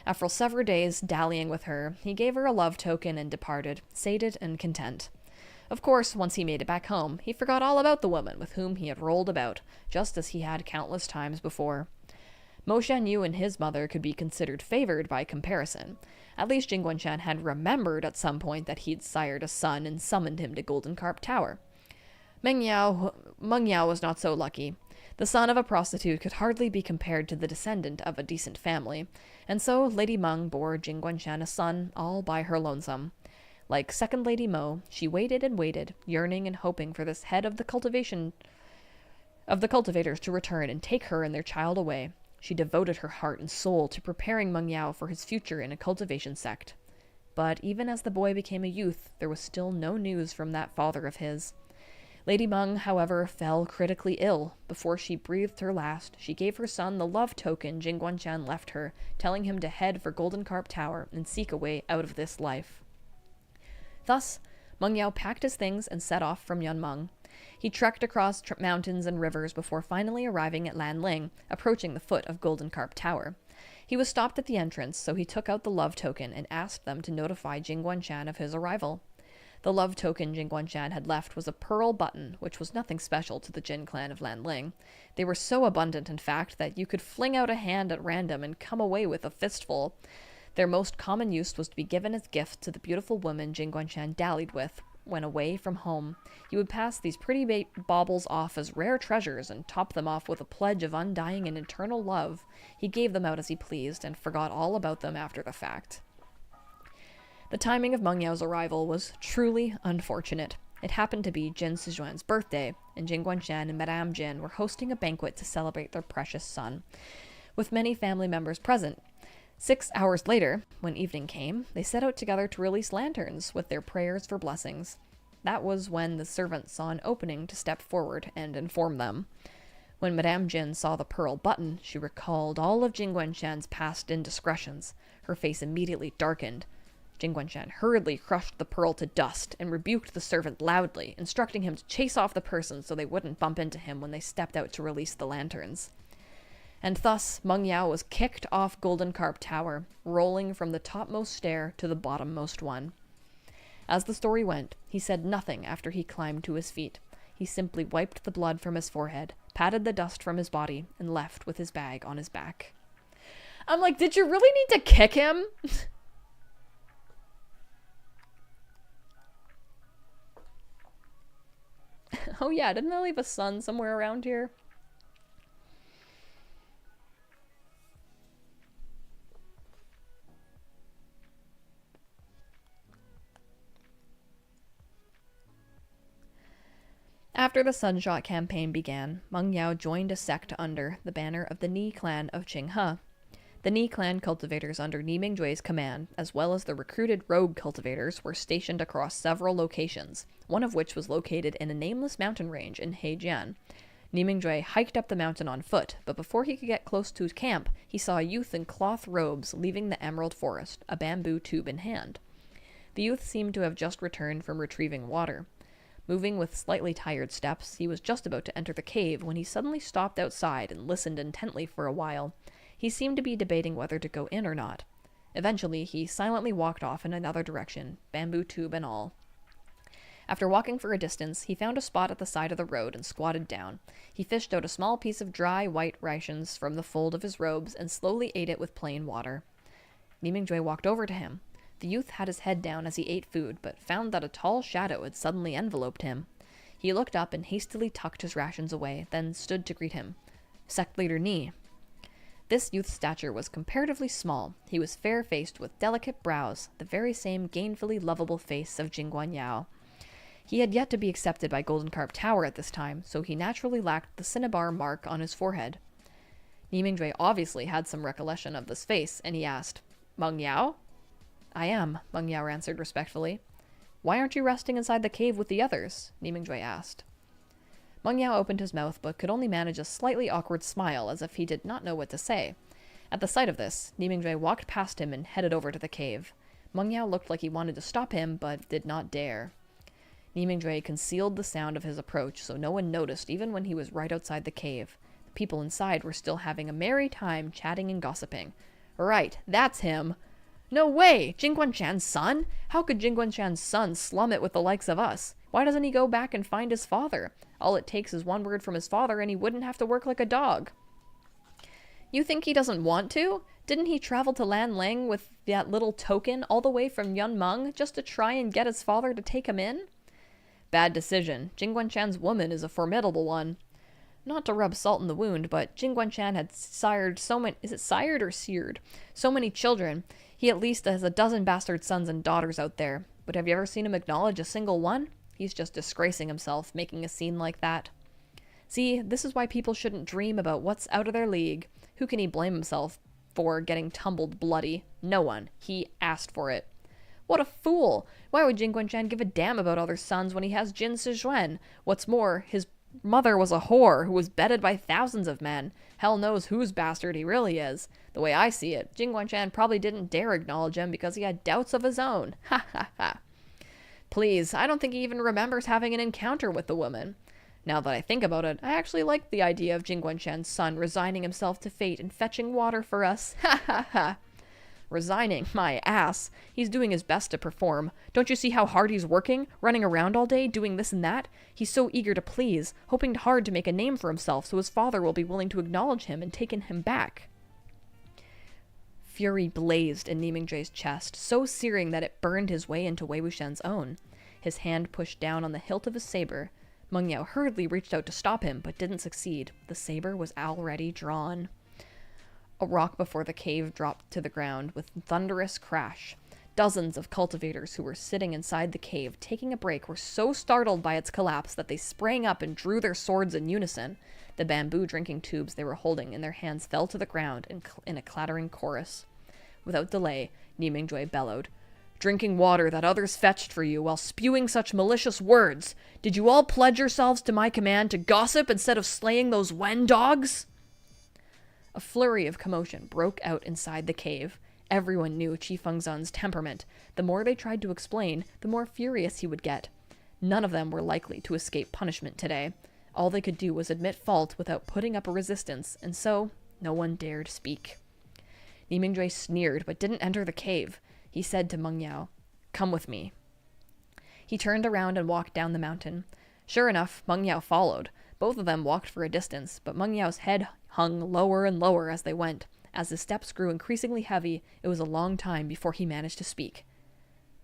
After several days dallying with her, he gave her a love token and departed, sated and content. Of course, once he made it back home, he forgot all about the woman with whom he had rolled about, just as he had countless times before. Mo Shanyu and his mother could be considered favored by comparison. At least Jing Guanshan had remembered at some point that he'd sired a son and summoned him to Golden Carp Tower. Meng Yao was not so lucky. The son of a prostitute could hardly be compared to the descendant of a decent family, and so Lady Meng bore Jing Guanshan a son all by her lonesome. Like Second Lady Mo, she waited and waited, yearning and hoping for this head of the cultivators to return and take her and their child away. She devoted her heart and soul to preparing Mengyao for his future in a cultivation sect. But even as the boy became a youth, there was still no news from that father of his. Lady Meng, however, fell critically ill. Before she breathed her last, she gave her son the love token Jing Guanshan left her, telling him to head for Golden Carp Tower and seek a way out of this life. Thus, Mengyao packed his things and set off from Yunmeng. He trekked across mountains and rivers before finally arriving at Lanling, approaching the foot of Golden Carp Tower. He was stopped at the entrance, so he took out the love token and asked them to notify Jing Guanshan of his arrival. The love token Jing Guanshan had left was a pearl button, which was nothing special to the Jin clan of Lanling. They were so abundant, in fact, that you could fling out a hand at random and come away with a fistful. Their most common use was to be given as gifts to the beautiful woman Jing Guanshan dallied with when away from home. He would pass these pretty baubles off as rare treasures and top them off with a pledge of undying and eternal love. He gave them out as he pleased and forgot all about them after the fact. The timing of Mengyao's arrival was truly unfortunate. It happened to be Jin Sijuan's birthday, and Jing Guanshan and Madame Jin were hosting a banquet to celebrate their precious son, with many family members present. 6 hours later, when evening came, they set out together to release lanterns with their prayers for blessings. That was when the servants saw an opening to step forward and inform them. When Madame Jin saw the pearl button, she recalled all of Jing Guanshan's past indiscretions. Her face immediately darkened. Jing Guanshan hurriedly crushed the pearl to dust and rebuked the servant loudly, instructing him to chase off the person so they wouldn't bump into him when they stepped out to release the lanterns. And thus, Mengyao was kicked off Golden Carp Tower, rolling from the topmost stair to the bottommost one. As the story went, he said nothing after he climbed to his feet. He simply wiped the blood from his forehead, patted the dust from his body, and left with his bag on his back. I'm like, did you really need to kick him? Oh yeah, didn't I leave a son somewhere around here? After the Sunshot campaign began, Mengyao joined a sect under the banner of the Ni clan of Qinghe. The Ni clan cultivators under Ni Mingjui's command, as well as the recruited rogue cultivators, were stationed across several locations, one of which was located in a nameless mountain range in Heijian. Ni Mingjui hiked up the mountain on foot, but before he could get close to his camp, he saw a youth in cloth robes leaving the emerald forest, a bamboo tube in hand. The youth seemed to have just returned from retrieving water. Moving with slightly tired steps, he was just about to enter the cave when he suddenly stopped outside and listened intently for a while. He seemed to be debating whether to go in or not. Eventually, he silently walked off in another direction, bamboo tube and all. After walking for a distance, he found a spot at the side of the road and squatted down. He fished out a small piece of dry, white rations from the fold of his robes and slowly ate it with plain water. Ni Mingjui walked over to him. The youth had his head down as he ate food, but found that a tall shadow had suddenly enveloped him. He looked up and hastily tucked his rations away, then stood to greet him. Sect Leader Ni. This youth's stature was comparatively small. He was fair-faced with delicate brows, the very same gainfully lovable face of Jing Guangyao. He had yet to be accepted by Golden Carp Tower at this time, so he naturally lacked the cinnabar mark on his forehead. Ni Mingjui obviously had some recollection of this face, and he asked, "Mengyao?" "I am," Mengyao answered respectfully. "Why aren't you resting inside the cave with the others?" Ni Mingjui asked. Mengyao opened his mouth, but could only manage a slightly awkward smile, as if he did not know what to say. At the sight of this, Ni Mingjui walked past him and headed over to the cave. Mengyao looked like he wanted to stop him, but did not dare. Ni Mingjui concealed the sound of his approach, so no one noticed even when he was right outside the cave. The people inside were still having a merry time chatting and gossiping. "Right, that's him!" "No way! Jing Guanshan's son? How could Jing Guanshan's son slum it with the likes of us? Why doesn't he go back and find his father? All it takes is one word from his father and he wouldn't have to work like a dog." "You think he doesn't want to? Didn't he travel to Lanling with that little token all the way from Yunmeng just to try and get his father to take him in?" "Bad decision. Jing Guanshan's woman is a formidable one." Not to rub salt in the wound, but Jing Guanshan had sired so many— is it sired or seared? So many children. He at least has a dozen bastard sons and daughters out there. But have you ever seen him acknowledge a single one? He's just disgracing himself, making a scene like that. See, this is why people shouldn't dream about what's out of their league. Who can he blame himself for getting tumbled bloody? No one. He asked for it. What a fool! Why would Jing Guangshan give a damn about other sons when he has Jin Sizhuan? What's more, his mother was a whore who was bedded by thousands of men. Hell knows whose bastard he really is. The way I see it, Jing Guangshan probably didn't dare acknowledge him because he had doubts of his own. Ha ha ha. Please, I don't think he even remembers having an encounter with the woman. Now that I think about it, I actually like the idea of Jing Guangshan's son resigning himself to fate and fetching water for us. Ha ha ha. Resigning? My ass. He's doing his best to perform. Don't you see how hard he's working? Running around all day, doing this and that? He's so eager to please, hoping hard to make a name for himself so his father will be willing to acknowledge him and take him back. Fury blazed in Nimingjue's chest, so searing that it burned his way into Wei Wuxian's own. His hand pushed down on the hilt of his saber. Mengniao hurriedly reached out to stop him, but didn't succeed. The saber was already drawn. A rock before the cave dropped to the ground with thunderous crash. Dozens of cultivators who were sitting inside the cave taking a break were so startled by its collapse that they sprang up and drew their swords in unison. The bamboo drinking tubes they were holding in their hands fell to the ground in a clattering chorus. Without delay, Nimingjoy bellowed, "Drinking water that others fetched for you while spewing such malicious words! Did you all pledge yourselves to my command to gossip instead of slaying those Wen dogs?" A flurry of commotion broke out inside the cave. Everyone knew Qi Fengzhen's temperament. The more they tried to explain, the more furious he would get. None of them were likely to escape punishment today. All they could do was admit fault without putting up a resistance, and so no one dared speak. Nimingjoy sneered, but didn't enter the cave. He said to Mengniao, "Come with me." He turned around and walked down the mountain. Sure enough, Mengniao followed. Both of them walked for a distance, but Mengniao's head hung lower and lower as they went. As his steps grew increasingly heavy, it was a long time before he managed to speak.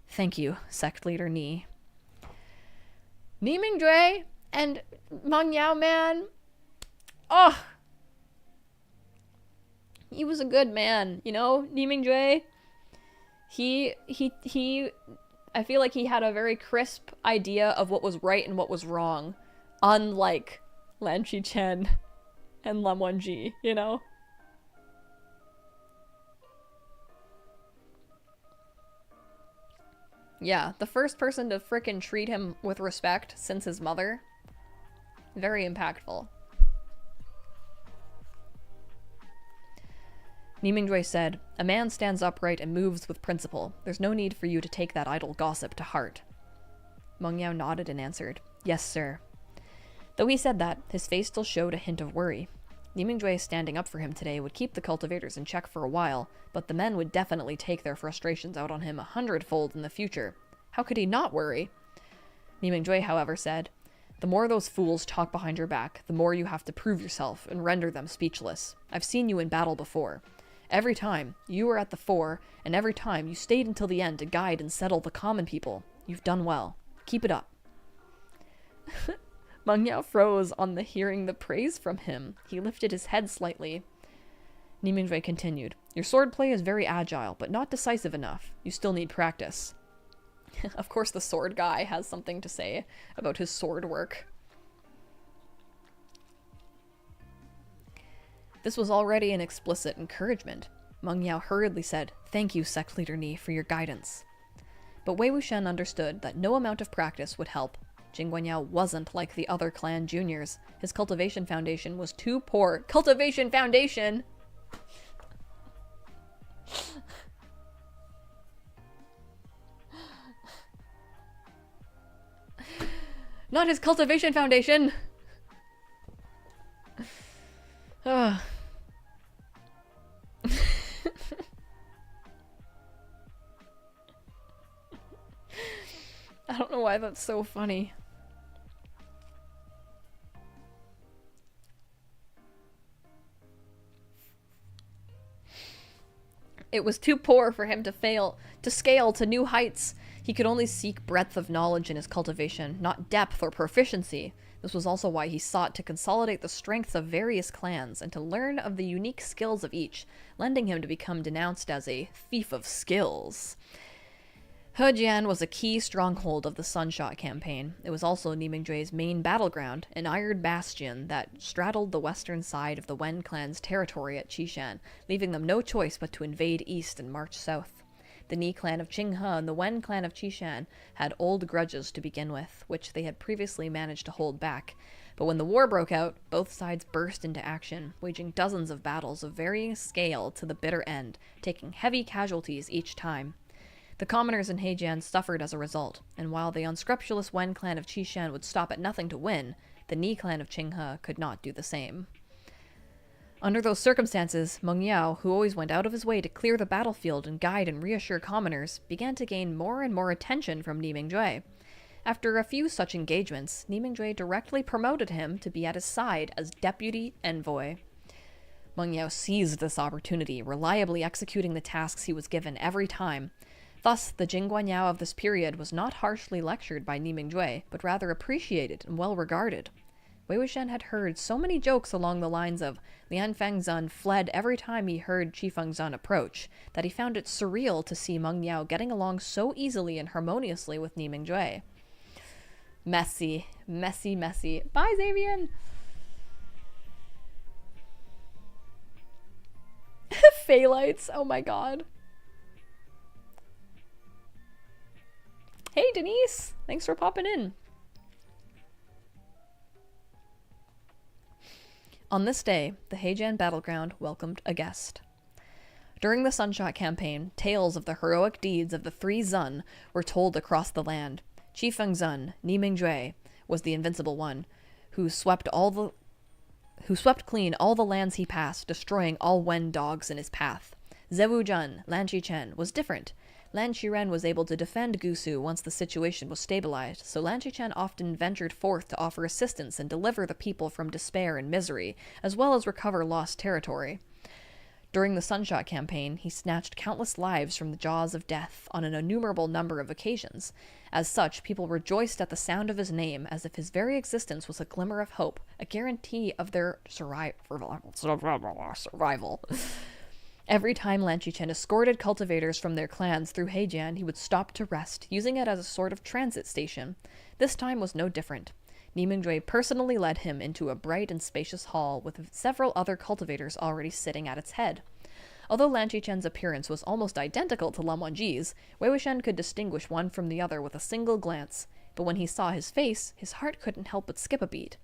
"Thank you, sect leader Ni." Nimingjoy and Mengniao, man. Oh! He was a good man, you know, Nimingjoy. He I feel like he had a very crisp idea of what was right and what was wrong, unlike Lan Qichen and Lam Wangji, you know? Yeah, the first person to frickin' treat him with respect since his mother. Very impactful. Nimingjoy said, "A man stands upright and moves with principle. There's no need for you to take that idle gossip to heart." Mengniao nodded and answered, "Yes, sir." Though he said that, his face still showed a hint of worry. Nimingjoy standing up for him today would keep the cultivators in check for a while, but the men would definitely take their frustrations out on him 100-fold in the future. How could he not worry? Nimingjoy, however, said, "The more those fools talk behind your back, the more you have to prove yourself and render them speechless. I've seen you in battle before. Every time, you were at the fore, and every time you stayed until the end to guide and settle the common people. You've done well. Keep it up." Mengniao froze on the hearing the praise from him. He lifted his head slightly. Nimingjoy continued, "Your swordplay is very agile, but not decisive enough. You still need practice." Of course the sword guy has something to say about his sword work. This was already an explicit encouragement. Mengniao hurriedly said, "Thank you, sect leader Ni, for your guidance." But Wei Wuxian understood that no amount of practice would help. Jing Guangyao wasn't like the other clan juniors. His cultivation foundation was too poor. Cultivation foundation! Not his cultivation foundation! Ugh. I don't know why that's so funny. It was too poor for him to scale to new heights. He could only seek breadth of knowledge in his cultivation, not depth or proficiency. This was also why he sought to consolidate the strengths of various clans and to learn of the unique skills of each, lending him to become denounced as a thief of skills. Hejian was a key stronghold of the Sunshot campaign. It was also Nimingjue's main battleground, an iron bastion that straddled the western side of the Wen clan's territory at Qishan, leaving them no choice but to invade east and march south. The Ni clan of Qinghe and the Wen clan of Qishan had old grudges to begin with, which they had previously managed to hold back. But when the war broke out, both sides burst into action, waging dozens of battles of varying scale to the bitter end, taking heavy casualties each time. The commoners in Hejian suffered as a result, and while the unscrupulous Wen clan of Qishan would stop at nothing to win, the Ni clan of Qinghe could not do the same. Under those circumstances, Guangyao, who always went out of his way to clear the battlefield and guide and reassure commoners, began to gain more and more attention from Niming-Jue. After a few such engagements, Niming-Jue directly promoted him to be at his side as deputy envoy. Guangyao seized this opportunity, reliably executing the tasks he was given every time. Thus, the Jing Guangyao of this period was not harshly lectured by Niming-Jue, but rather appreciated and well regarded. Wei Wuxian had heard so many jokes along the lines of Lian Fangzhen fled every time he heard Qi Fengzhen approach, that he found it surreal to see Meng Yao getting along so easily and harmoniously with Niming-Jue. Messy, messy, messy. Bye, Xavian! Phalites, oh my god. Hey, Denise! Thanks for popping in. On this day, the Hejian battleground welcomed a guest. During the Sunshot campaign, tales of the heroic deeds of the three Zun were told across the land. Qi Fengzhen, Niming-Jue, was the invincible one, who swept clean all the lands he passed, destroying all Wen dogs in his path. Zewu Jun, Lan Qichen, was different. Lan Qiren was able to defend Gusu once the situation was stabilized, so Lan Qichen often ventured forth to offer assistance and deliver the people from despair and misery, as well as recover lost territory. During the Sunshot campaign, he snatched countless lives from the jaws of death on an innumerable number of occasions. As such, people rejoiced at the sound of his name as if his very existence was a glimmer of hope, a guarantee of their survival. Every time Lan Qichen escorted cultivators from their clans through Hejian, he would stop to rest, using it as a sort of transit station. This time was no different. Niming-Jue personally led him into a bright and spacious hall with several other cultivators already sitting at its head. Although Lan Qichen's appearance was almost identical to Lan Wangji's, Wei Wuxian could distinguish one from the other with a single glance, but when he saw his face, his heart couldn't help but skip a beat.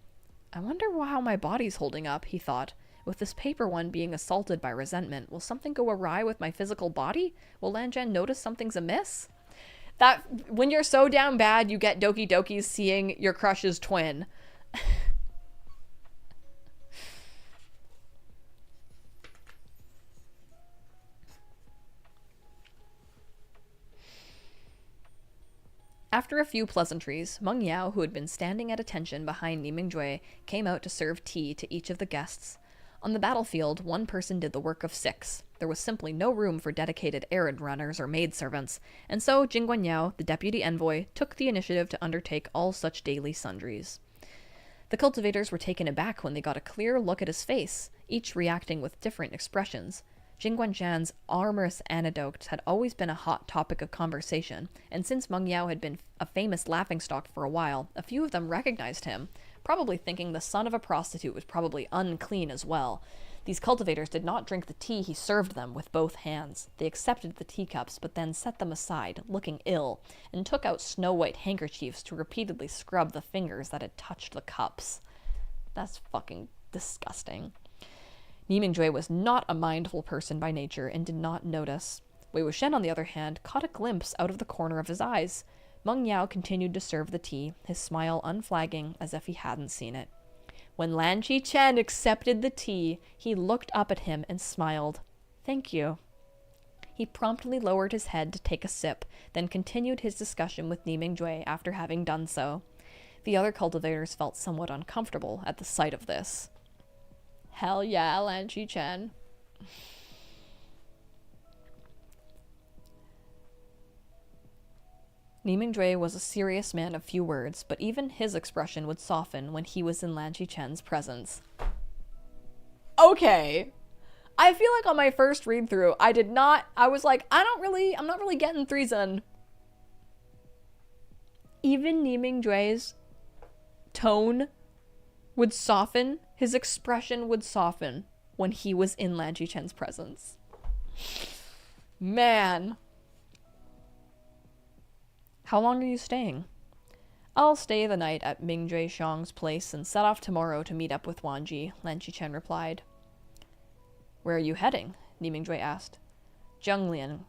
I wonder how my body's holding up, he thought. With this paper one being assaulted by resentment, will something go awry with my physical body? Will Lan Zhan notice something's amiss? That, when you're so down bad, you get Doki Doki's seeing your crush's twin. After a few pleasantries, Meng Yao, who had been standing at attention behind Niming-Jue, came out to serve tea to each of the guests. On the battlefield, one person did the work of 6. There was simply no room for dedicated errand runners or maidservants, and so Jing Guangyao, the deputy envoy, took the initiative to undertake all such daily sundries. The cultivators were taken aback when they got a clear look at his face, each reacting with different expressions. Jing Guanshan's amorous anecdotes had always been a hot topic of conversation, and since Meng Yao had been a famous laughingstock for a while, a few of them recognized him, probably thinking the son of a prostitute was probably unclean as well. These cultivators did not drink the tea he served them with both hands. They accepted the teacups, but then set them aside, looking ill, and took out snow-white handkerchiefs to repeatedly scrub the fingers that had touched the cups. That's fucking disgusting. Niming-Jue was not a mindful person by nature and did not notice. Wei Wuxian, on the other hand, caught a glimpse out of the corner of his eyes. Meng Yao continued to serve the tea, his smile unflagging as if he hadn't seen it. When Lan Qichen accepted the tea, he looked up at him and smiled. "Thank you." He promptly lowered his head to take a sip, then continued his discussion with Niming-Jue after having done so. The other cultivators felt somewhat uncomfortable at the sight of this. Hell yeah, Lan Qichen. Niming-Jue was a serious man of few words, but even his expression would soften when he was in Lan Qichen's presence. Okay. I feel like on my first read-through, I was like, I'm not really getting 3 Zun. Even Nimingjue's tone would soften, his expression would soften when he was in Lan Xiqen's presence. Man. How long are you staying? I'll stay the night at Mingjue Xiang's place and set off tomorrow to meet up with Wanji, Lan Xiqen replied. Where are you heading? Nimingjuei asked. Zhenglin,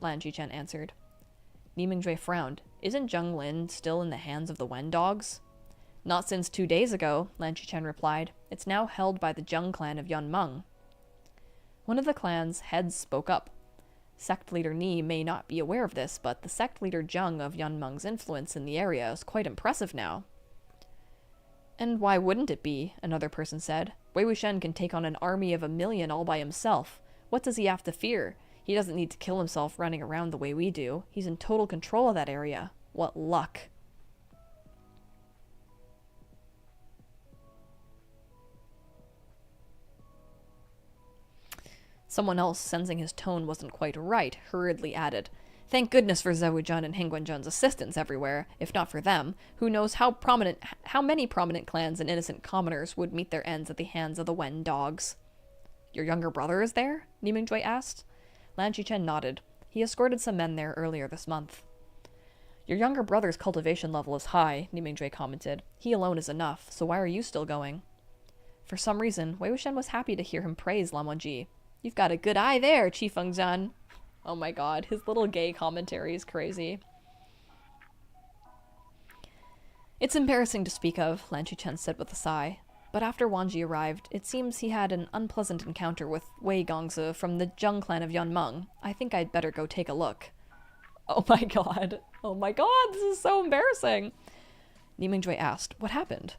Lan Xiqen answered. Nimingjuei frowned. Isn't Zhenglin still in the hands of the Wen dogs? Not since 2 days ago, Lan Xiqen replied. It's now held by the Zheng clan of Yunmeng. One of the clan's heads spoke up. Sect leader Ni may not be aware of this, but the sect leader Zheng of Yunmeng's influence in the area is quite impressive now. And why wouldn't it be? Another person said. Wei Wuxian can take on an army of 1 million all by himself. What does he have to fear? He doesn't need to kill himself running around the way we do. He's in total control of that area. What luck. Someone else, sensing his tone wasn't quite right, hurriedly added, Thank goodness for Zewujun and Hingguanzhen's assistants everywhere. If not for them, who knows how many prominent clans and innocent commoners would meet their ends at the hands of the Wen dogs. Your younger brother is there? Nimingjuei asked. Lan Xiqen nodded. He escorted some men there earlier this month. Your younger brother's cultivation level is high, Nimingjuei commented. He alone is enough, so why are you still going? For some reason, Wei Wuxian was happy to hear him praise Lan Wangji. You've got a good eye there, Qi Fengzhan. Oh my god, his little gay commentary is crazy. It's embarrassing to speak of, Lan Xiqen said with a sigh. But after Wanji arrived, it seems he had an unpleasant encounter with Wei Gongzi from the Zheng clan of Yunmeng. I think I'd better go take a look. Oh my god. Oh my god, this is so embarrassing. Nimingjuei asked, what happened?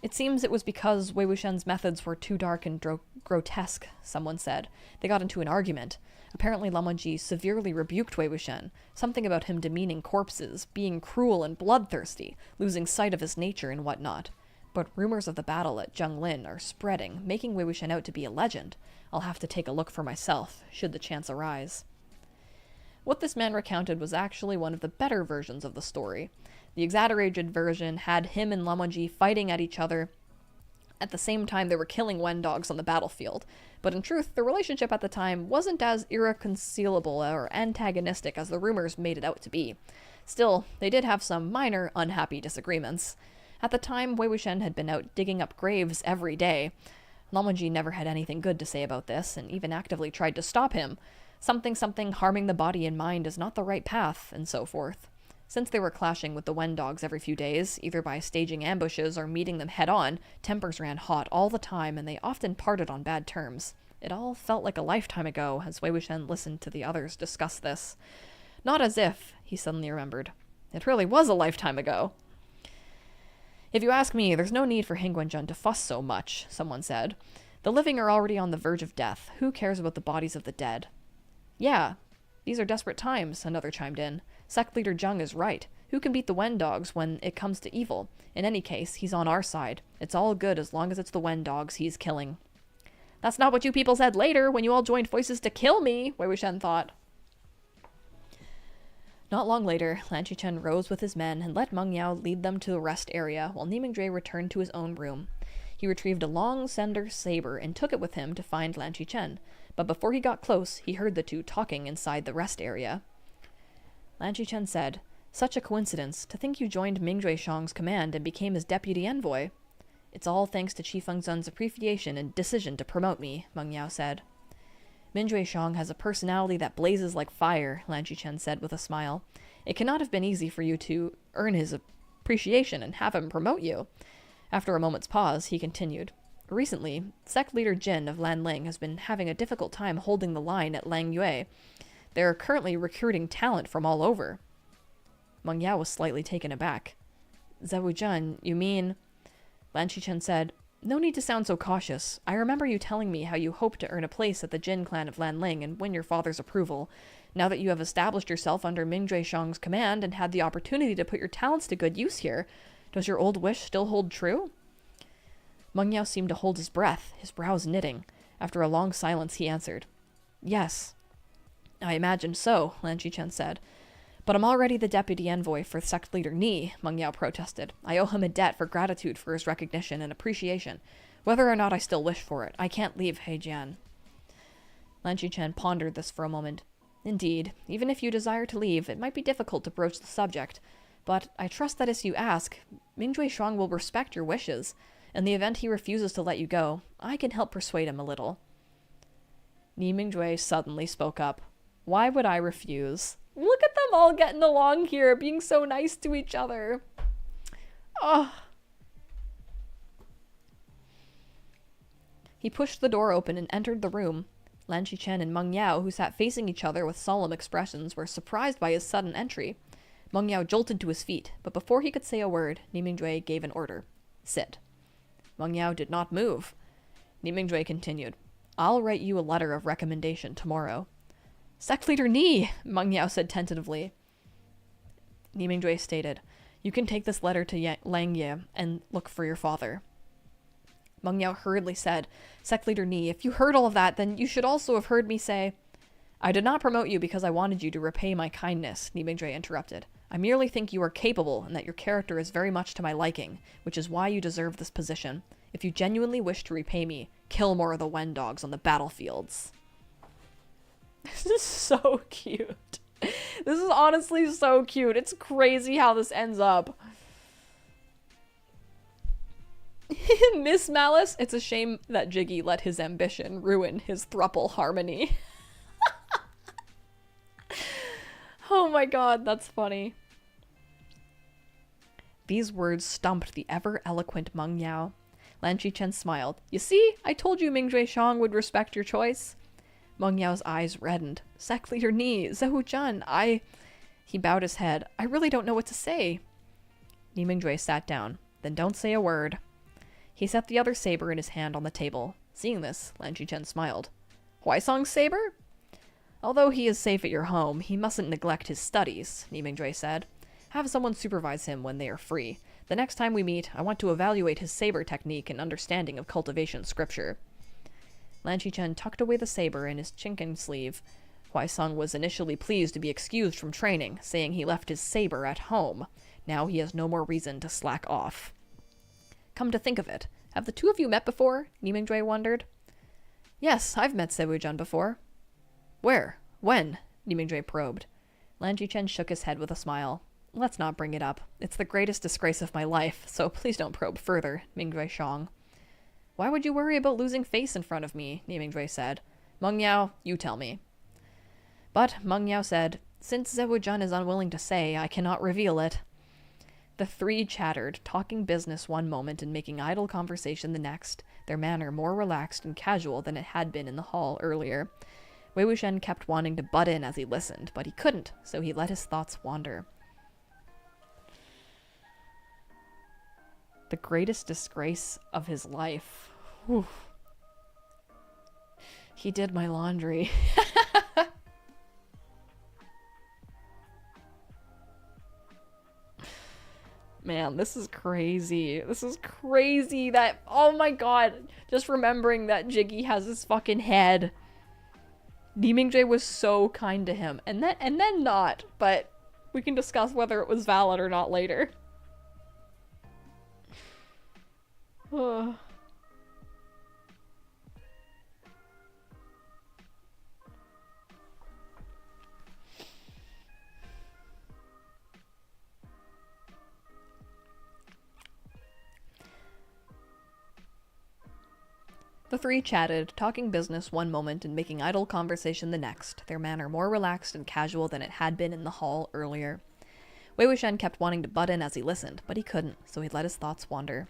It seems it was because Wei Wuxian's methods were too dark and grotesque, someone said. They got into an argument. Apparently Lan Wangji severely rebuked Wei Wuxian, something about him demeaning corpses, being cruel and bloodthirsty, losing sight of his nature and whatnot. But rumors of the battle at Zhenglin are spreading, making Wei Wuxian out to be a legend. I'll have to take a look for myself, should the chance arise. What this man recounted was actually one of the better versions of the story. The exaggerated version had him and Lan Wangji fighting at each other at the same time they were killing Wen dogs on the battlefield. But in truth, the relationship at the time wasn't as irreconcilable or antagonistic as the rumors made it out to be. Still, they did have some minor, unhappy disagreements. At the time, Wei Wuxian had been out digging up graves every day. Lan Wangji never had anything good to say about this, and even actively tried to stop him. Something harming the body and mind is not the right path, and so forth. Since they were clashing with the Wen dogs every few days, either by staging ambushes or meeting them head-on, tempers ran hot all the time, and they often parted on bad terms. It all felt like a lifetime ago, as Wei Wuxian listened to the others discuss this. Not as if, he suddenly remembered. It really was a lifetime ago. If you ask me, there's no need for Hingguanzhen to fuss so much, someone said. The living are already on the verge of death. Who cares about the bodies of the dead? Yeah, these are desperate times, another chimed in. Sect leader Zheng is right. Who can beat the Wen dogs when it comes to evil? In any case, he's on our side. It's all good as long as it's the Wen dogs he's killing. That's not what you people said later when you all joined forces to kill me, Wei Wuxian thought. Not long later, Lan Xiqen rose with his men and let Guangyao lead them to the rest area while Nimingjuei returned to his own room. He retrieved a long cinder saber and took it with him to find Lan Xiqen, but before he got close, he heard the two talking inside the rest area. Lan Xiqen said, Such a coincidence, to think you joined Mingjue Xiang's command and became his deputy envoy. It's all thanks to Qi Fengzhen's appreciation and decision to promote me, Guangyao said. Mingjue Xiang has a personality that blazes like fire, Lan Xiqen said with a smile. It cannot have been easy for you to earn his appreciation and have him promote you. After a moment's pause, he continued. Recently, sect leader Jin of Lanling has been having a difficult time holding the line at Langyue. They are currently recruiting talent from all over. Guangyao was slightly taken aback. Zewujun, you mean... Lan Xiqen said, No need to sound so cautious. I remember you telling me how you hope to earn a place at the Jin clan of Lanling and win your father's approval. Now that you have established yourself under Mingjue Xiang's command and had the opportunity to put your talents to good use here, does your old wish still hold true? Guangyao seemed to hold his breath, his brows knitting. After a long silence, he answered, Yes. I imagined so, Lan Xiqen said. But I'm already the deputy envoy for sect leader Ni, Guangyao protested. I owe him a debt for gratitude for his recognition and appreciation. Whether or not I still wish for it, I can't leave Heijian. Lan Qichen pondered this for a moment. Indeed, even if you desire to leave, it might be difficult to broach the subject. But I trust that as you ask, Mingjue Shuang will respect your wishes. In the event he refuses to let you go, I can help persuade him a little. Ni Mingjue suddenly spoke up. Why would I refuse? Look at them all getting along here, being so nice to each other. Oh. He pushed the door open and entered the room. Lan Qichen and Guangyao, who sat facing each other with solemn expressions, were surprised by his sudden entry. Guangyao jolted to his feet, but before he could say a word, Ni Mingjue gave an order. Sit. Guangyao did not move. Ni Mingjue continued. I'll write you a letter of recommendation tomorrow. Sect Leader Ni, Guangyao said tentatively. Ni Mingjue stated, you can take this letter to Langye and look for your father. Guangyao hurriedly said, Sect Leader Ni, if you heard all of that, then you should also have heard me say... I did not promote you because I wanted you to repay my kindness, Ni Mingjue interrupted. I merely think you are capable and that your character is very much to my liking, which is why you deserve this position. If you genuinely wish to repay me, kill more of the Wen dogs on the battlefields. This is so cute. This is honestly so cute. It's crazy how this ends up. Miss Malice, it's a shame that Jiggy let his ambition ruin his thruple harmony. Oh my god, that's funny. These words stumped the ever-eloquent Guangyao. Lan Qichen smiled. You see, I told you Mingjue Shuang would respect your choice. Guangyao's eyes reddened. Sect Leader Ni, Zhou, He bowed his head. I really don't know what to say. Ni Mingjue sat down. Then don't say a word. He set the other saber in his hand on the table. Seeing this, Lan Qichen smiled. Huaisong's saber? Although he is safe at your home, he mustn't neglect his studies, Ni Mingjue said. Have someone supervise him when they are free. The next time we meet, I want to evaluate his saber technique and understanding of cultivation scripture. Lan Qichen tucked away the saber in his chinken sleeve. Huaisong was initially pleased to be excused from training, saying he left his saber at home. Now he has no more reason to slack off. Come to think of it, have the two of you met before? Ni Mingjue wondered. Yes, I've met Zewujun before. Where? When? Ni Mingjue probed. Lan Qichen shook his head with a smile. Let's not bring it up. It's the greatest disgrace of my life, so please don't probe further, Mingjue Shuang. Why would you worry about losing face in front of me? Ni Mingjue said. Guangyao, you tell me. But Guangyao said, since Zewujun is unwilling to say, I cannot reveal it. The three chattered, talking business one moment and making idle conversation the next, their manner more relaxed and casual than it had been in the hall earlier. Wei Wuxian kept wanting to butt in as he listened, but he couldn't, so he let his thoughts wander. The greatest disgrace of his life. Whew. He did my laundry. Man, this is crazy. This is crazy that, oh my god, just remembering that Jiggy has his fucking head. Ni Mingjue was so kind to him, and then not, but we can discuss whether it was valid or not later. The three chatted, talking business one moment and making idle conversation the next, their manner more relaxed and casual than it had been in the hall earlier. Wei Wuxian kept wanting to butt in as he listened, but he couldn't, so he let his thoughts wander.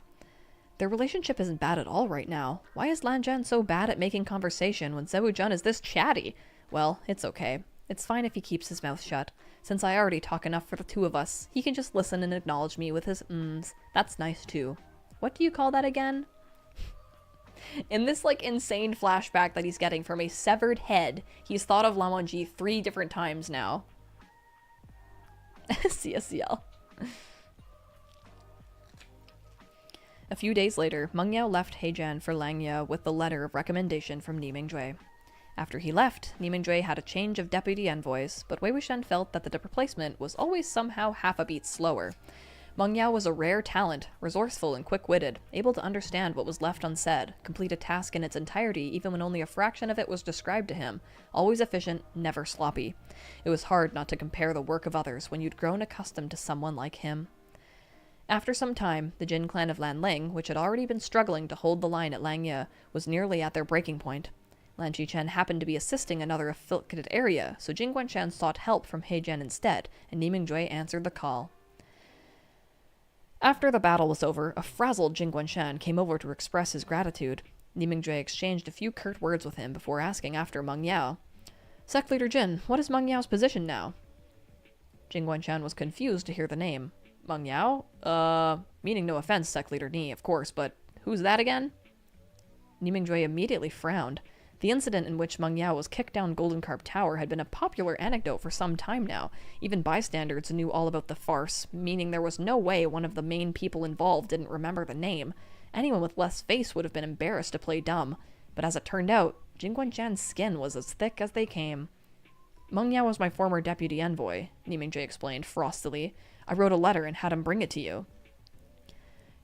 Their relationship isn't bad at all right now. Why is Lan Zhan so bad at making conversation when Zewujun is this chatty? Well, it's okay. It's fine if he keeps his mouth shut. Since I already talk enough for the two of us, he can just listen and acknowledge me with his mms. That's nice too. What do you call that again? In this, like, insane flashback that he's getting from a severed head, he's thought of Lamonji 3 different times now. CSCL. A few days later, Guangyao left Heijian for Langye with the letter of recommendation from Ni Mingjue. After he left, Nimingdui had a change of deputy envoys, but Wei Wuxian felt that the replacement was always somehow half a beat slower. Guangyao was a rare talent, resourceful and quick-witted, able to understand what was left unsaid, complete a task in its entirety even when only a fraction of it was described to him, always efficient, never sloppy. It was hard not to compare the work of others when you'd grown accustomed to someone like him. After some time, the Jin clan of Lanling, which had already been struggling to hold the line at Langye, was nearly at their breaking point. Lan Qichen happened to be assisting another afflicted area, so Jin Guanshan sought help from He Jian instead, and Nimingdui answered the call. After the battle was over, a frazzled Jin Guanshan came over to express his gratitude. Nimingdui exchanged a few curt words with him before asking after Guangyao. Sect Leader Jin, what is Guangyao's position now? Jin Guanshan was confused to hear the name. Guangyao? Meaning no offense, Sect Leader Ni, of course, but who's that again? Nimingdui immediately frowned. The incident in which Guangyao was kicked down Golden Carp Tower had been a popular anecdote for some time now. Even bystanders knew all about the farce, meaning there was no way one of the main people involved didn't remember the name. Anyone with less face would have been embarrassed to play dumb. But as it turned out, Jin Guanshan's skin was as thick as they came. Guangyao was my former deputy envoy, Nimingdui explained frostily. I wrote a letter and had him bring it to you.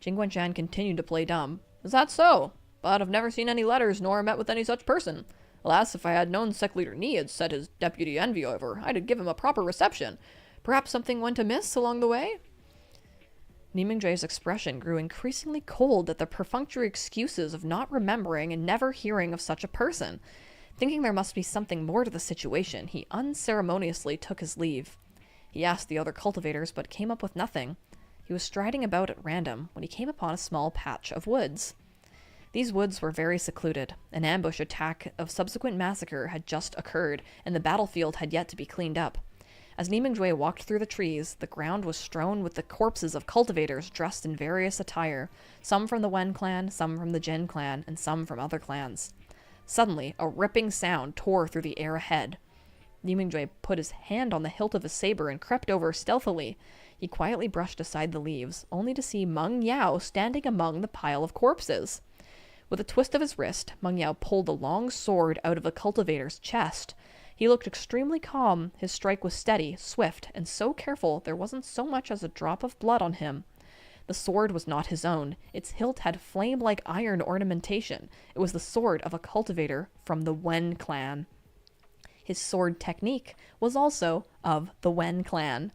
Jin Guanshan continued to play dumb. Is that so? But I've never seen any letters nor met with any such person. Alas, if I had known Sect Leader Ni had set his deputy envy over, I'd have given him a proper reception. Perhaps something went amiss along the way? Nimingdui's expression grew increasingly cold at the perfunctory excuses of not remembering and never hearing of such a person. Thinking there must be something more to the situation, he unceremoniously took his leave. He asked the other cultivators, but came up with nothing. He was striding about at random when he came upon a small patch of woods. These woods were very secluded. An ambush attack of subsequent massacre had just occurred, and the battlefield had yet to be cleaned up. As Nimingdui walked through the trees, the ground was strewn with the corpses of cultivators dressed in various attire, some from the Wen clan, some from the Jin clan, and some from other clans. Suddenly, a ripping sound tore through the air ahead. Nimingdui put his hand on the hilt of his saber and crept over stealthily. He quietly brushed aside the leaves, only to see Guangyao standing among the pile of corpses. With a twist of his wrist, Guangyao pulled a long sword out of the cultivator's chest. He looked extremely calm, his strike was steady, swift, and so careful there wasn't so much as a drop of blood on him. The sword was not his own. Its hilt had flame-like iron ornamentation. It was the sword of a cultivator from the Wen clan. His sword technique was also of the Wen clan.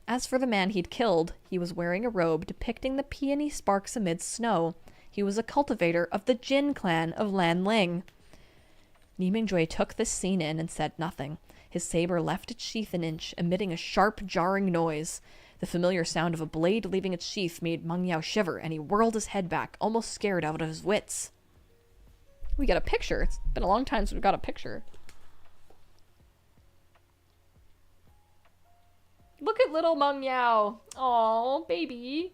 As for the man he'd killed, he was wearing a robe depicting the peony sparks amidst snow. He was a cultivator of the Jin clan of Lanling. Nimingdui took this scene in and said nothing. His saber left its sheath an inch, emitting a sharp, jarring noise. The familiar sound of a blade leaving its sheath made Guangyao shiver, and he whirled his head back, almost scared out of his wits. We got a picture. It's been a long time since we've got a picture. Look at little Guangyao. Aw, baby.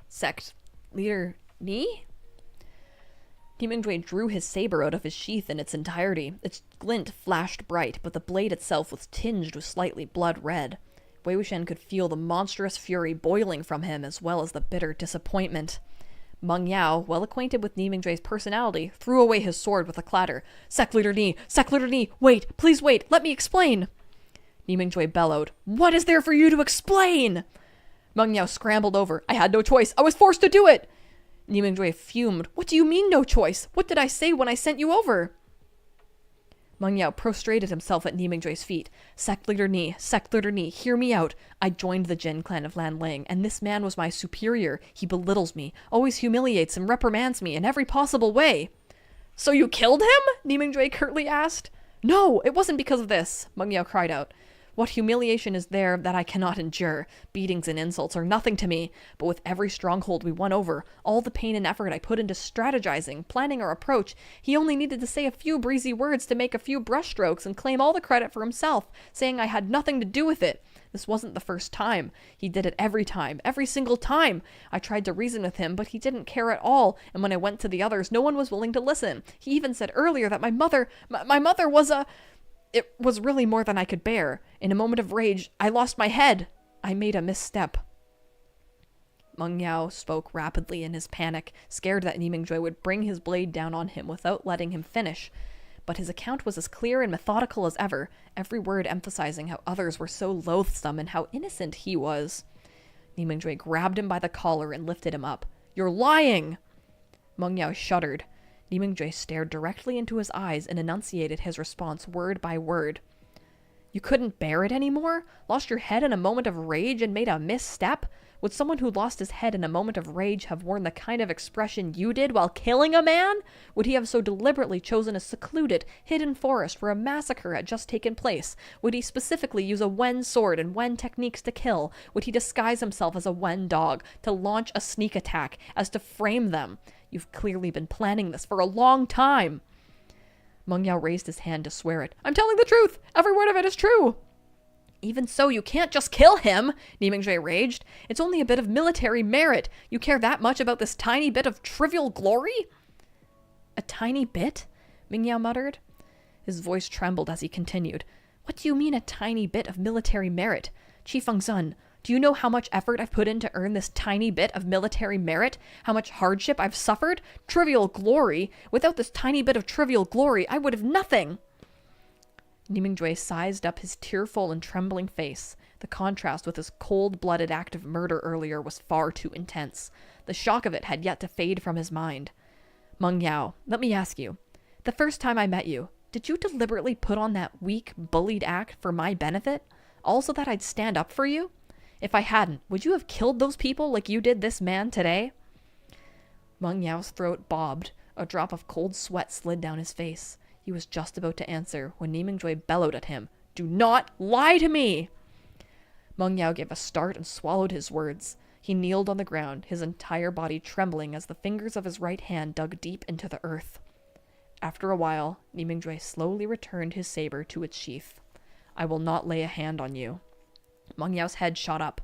Sect Leader Ni? Nimingdui drew his saber out of his sheath in its entirety. Its glint flashed bright, but the blade itself was tinged with slightly blood red. Wei Wuxian could feel the monstrous fury boiling from him, as well as the bitter disappointment. Guangyao, well acquainted with Nimingdui's personality, threw away his sword with a clatter. Sect Leader Ni! Sect Leader Ni! Wait! Please wait! Let me explain! Nimingdui bellowed. What is there for you to explain? Guangyao scrambled over. I had no choice. I was forced to do it! Nimingdui fumed. What do you mean, no choice? What did I say when I sent you over? Guangyao prostrated himself at Nimingdui's feet. Sect Leader Ni, hear me out. I joined the Jin clan of Lanling, and this man was my superior. He belittles me, always humiliates and reprimands me in every possible way. So you killed him? Nimingdui curtly asked. No, it wasn't because of this, Guangyao cried out. What humiliation is there that I cannot endure? Beatings and insults are nothing to me, but with every stronghold we won over, all the pain and effort I put into strategizing, planning our approach, he only needed to say a few breezy words to make a few brushstrokes and claim all the credit for himself, saying I had nothing to do with it. This wasn't the first time. He did it every time, every single time. I tried to reason with him, but he didn't care at all, and when I went to the others, no one was willing to listen. He even said earlier that my mother was a... It was really more than I could bear. In a moment of rage, I lost my head. I made a misstep. Guangyao spoke rapidly in his panic, scared that Ni Mingjue would bring his blade down on him without letting him finish. But his account was as clear and methodical as ever, every word emphasizing how others were so loathsome and how innocent he was. Ni Mingjue grabbed him by the collar and lifted him up. "You're lying!" Guangyao shuddered. Ni Mingjue stared directly into his eyes and enunciated his response word by word. "You couldn't bear it anymore? Lost your head in a moment of rage and made a misstep? Would someone who lost his head in a moment of rage have worn the kind of expression you did while killing a man? Would he have so deliberately chosen a secluded, hidden forest where a massacre had just taken place? Would he specifically use a Wen sword and Wen techniques to kill? Would he disguise himself as a Wen dog, to launch a sneak attack, as to frame them? You've clearly been planning this for a long time." Guangyao raised his hand to swear it. "I'm telling the truth! Every word of it is true!" "Even so, you can't just kill him!" Ni Mingjue raged. "It's only a bit of military merit. You care that much about this tiny bit of trivial glory?" "A tiny bit?" Guangyao muttered. His voice trembled as he continued. "What do you mean a tiny bit of military merit? Qi Fengzhen, do you know how much effort I've put in to earn this tiny bit of military merit? How much hardship I've suffered? Trivial glory? Without this tiny bit of trivial glory, I would have nothing!" Ni Mingjue sized up his tearful and trembling face. The contrast with his cold-blooded act of murder earlier was far too intense. The shock of it had yet to fade from his mind. "Guangyao, let me ask you. The first time I met you, did you deliberately put on that weak, bullied act for my benefit? All so that I'd stand up for you? If I hadn't, would you have killed those people like you did this man today?" Guangyao's throat bobbed. A drop of cold sweat slid down his face. He was just about to answer when Ni Mingjue bellowed at him. "Do not lie to me!" Guangyao gave a start and swallowed his words. He kneeled on the ground, his entire body trembling as the fingers of his right hand dug deep into the earth. After a while, Ni Mingjue slowly returned his saber to its sheath. "I will not lay a hand on you." Guangyao's head shot up.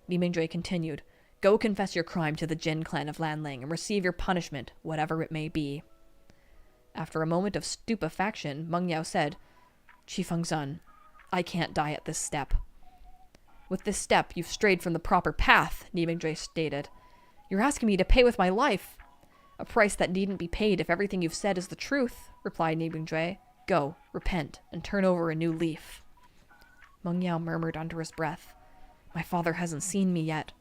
Ni Mingjue continued. "Go confess your crime to the Jin clan of Lanling and receive your punishment, whatever it may be." After a moment of stupefaction, Guangyao said, "Qi Fengzhen, I can't die at this step." "With this step, you've strayed from the proper path," Ni Mingjue stated. "You're asking me to pay with my life." "A price that needn't be paid if everything you've said is the truth," replied Ni Mingjue. "Go, repent, and turn over a new leaf." Guangyao murmured under his breath, "My father hasn't seen me yet."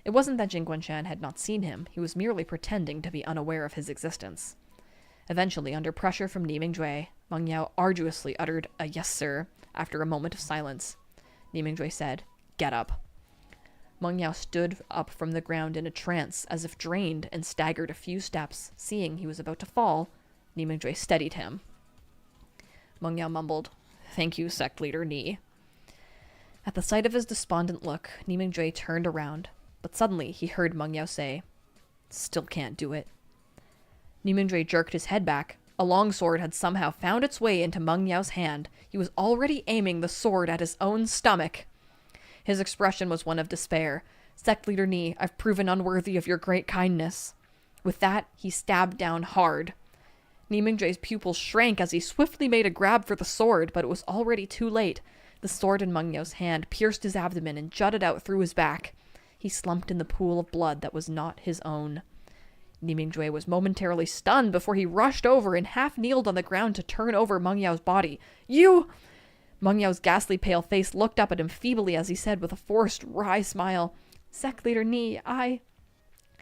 It wasn't that Jing Guanshan had not seen him. He was merely pretending to be unaware of his existence. Eventually, under pressure from Ni Mingjue, Guangyao arduously uttered a "yes, sir," after a moment of silence. Ni Mingjue said, "Get up." Guangyao stood up from the ground in a trance, as if drained, and staggered a few steps. Seeing he was about to fall, Ni Mingjue steadied him. Guangyao mumbled, "Thank you, sect leader Ni." At the sight of his despondent look, Ni Mingjue turned around, but suddenly he heard Guangyao say, "Still can't do it." Ni Mingjue jerked his head back. A longsword had somehow found its way into Guangyao's hand. He was already aiming the sword at his own stomach. His expression was one of despair. "Sect leader Ni, I've proven unworthy of your great kindness." With that, he stabbed down hard. Ni Mingjue's pupils shrank as he swiftly made a grab for the sword, but it was already too late. The sword in Guangyao's hand pierced his abdomen and jutted out through his back. He slumped in the pool of blood that was not his own. Ni Mingjue was momentarily stunned before he rushed over and half-kneeled on the ground to turn over Guangyao's body. "You!" Guangyao's ghastly pale face looked up at him feebly as he said with a forced, wry smile, "Sect leader Ni, I—"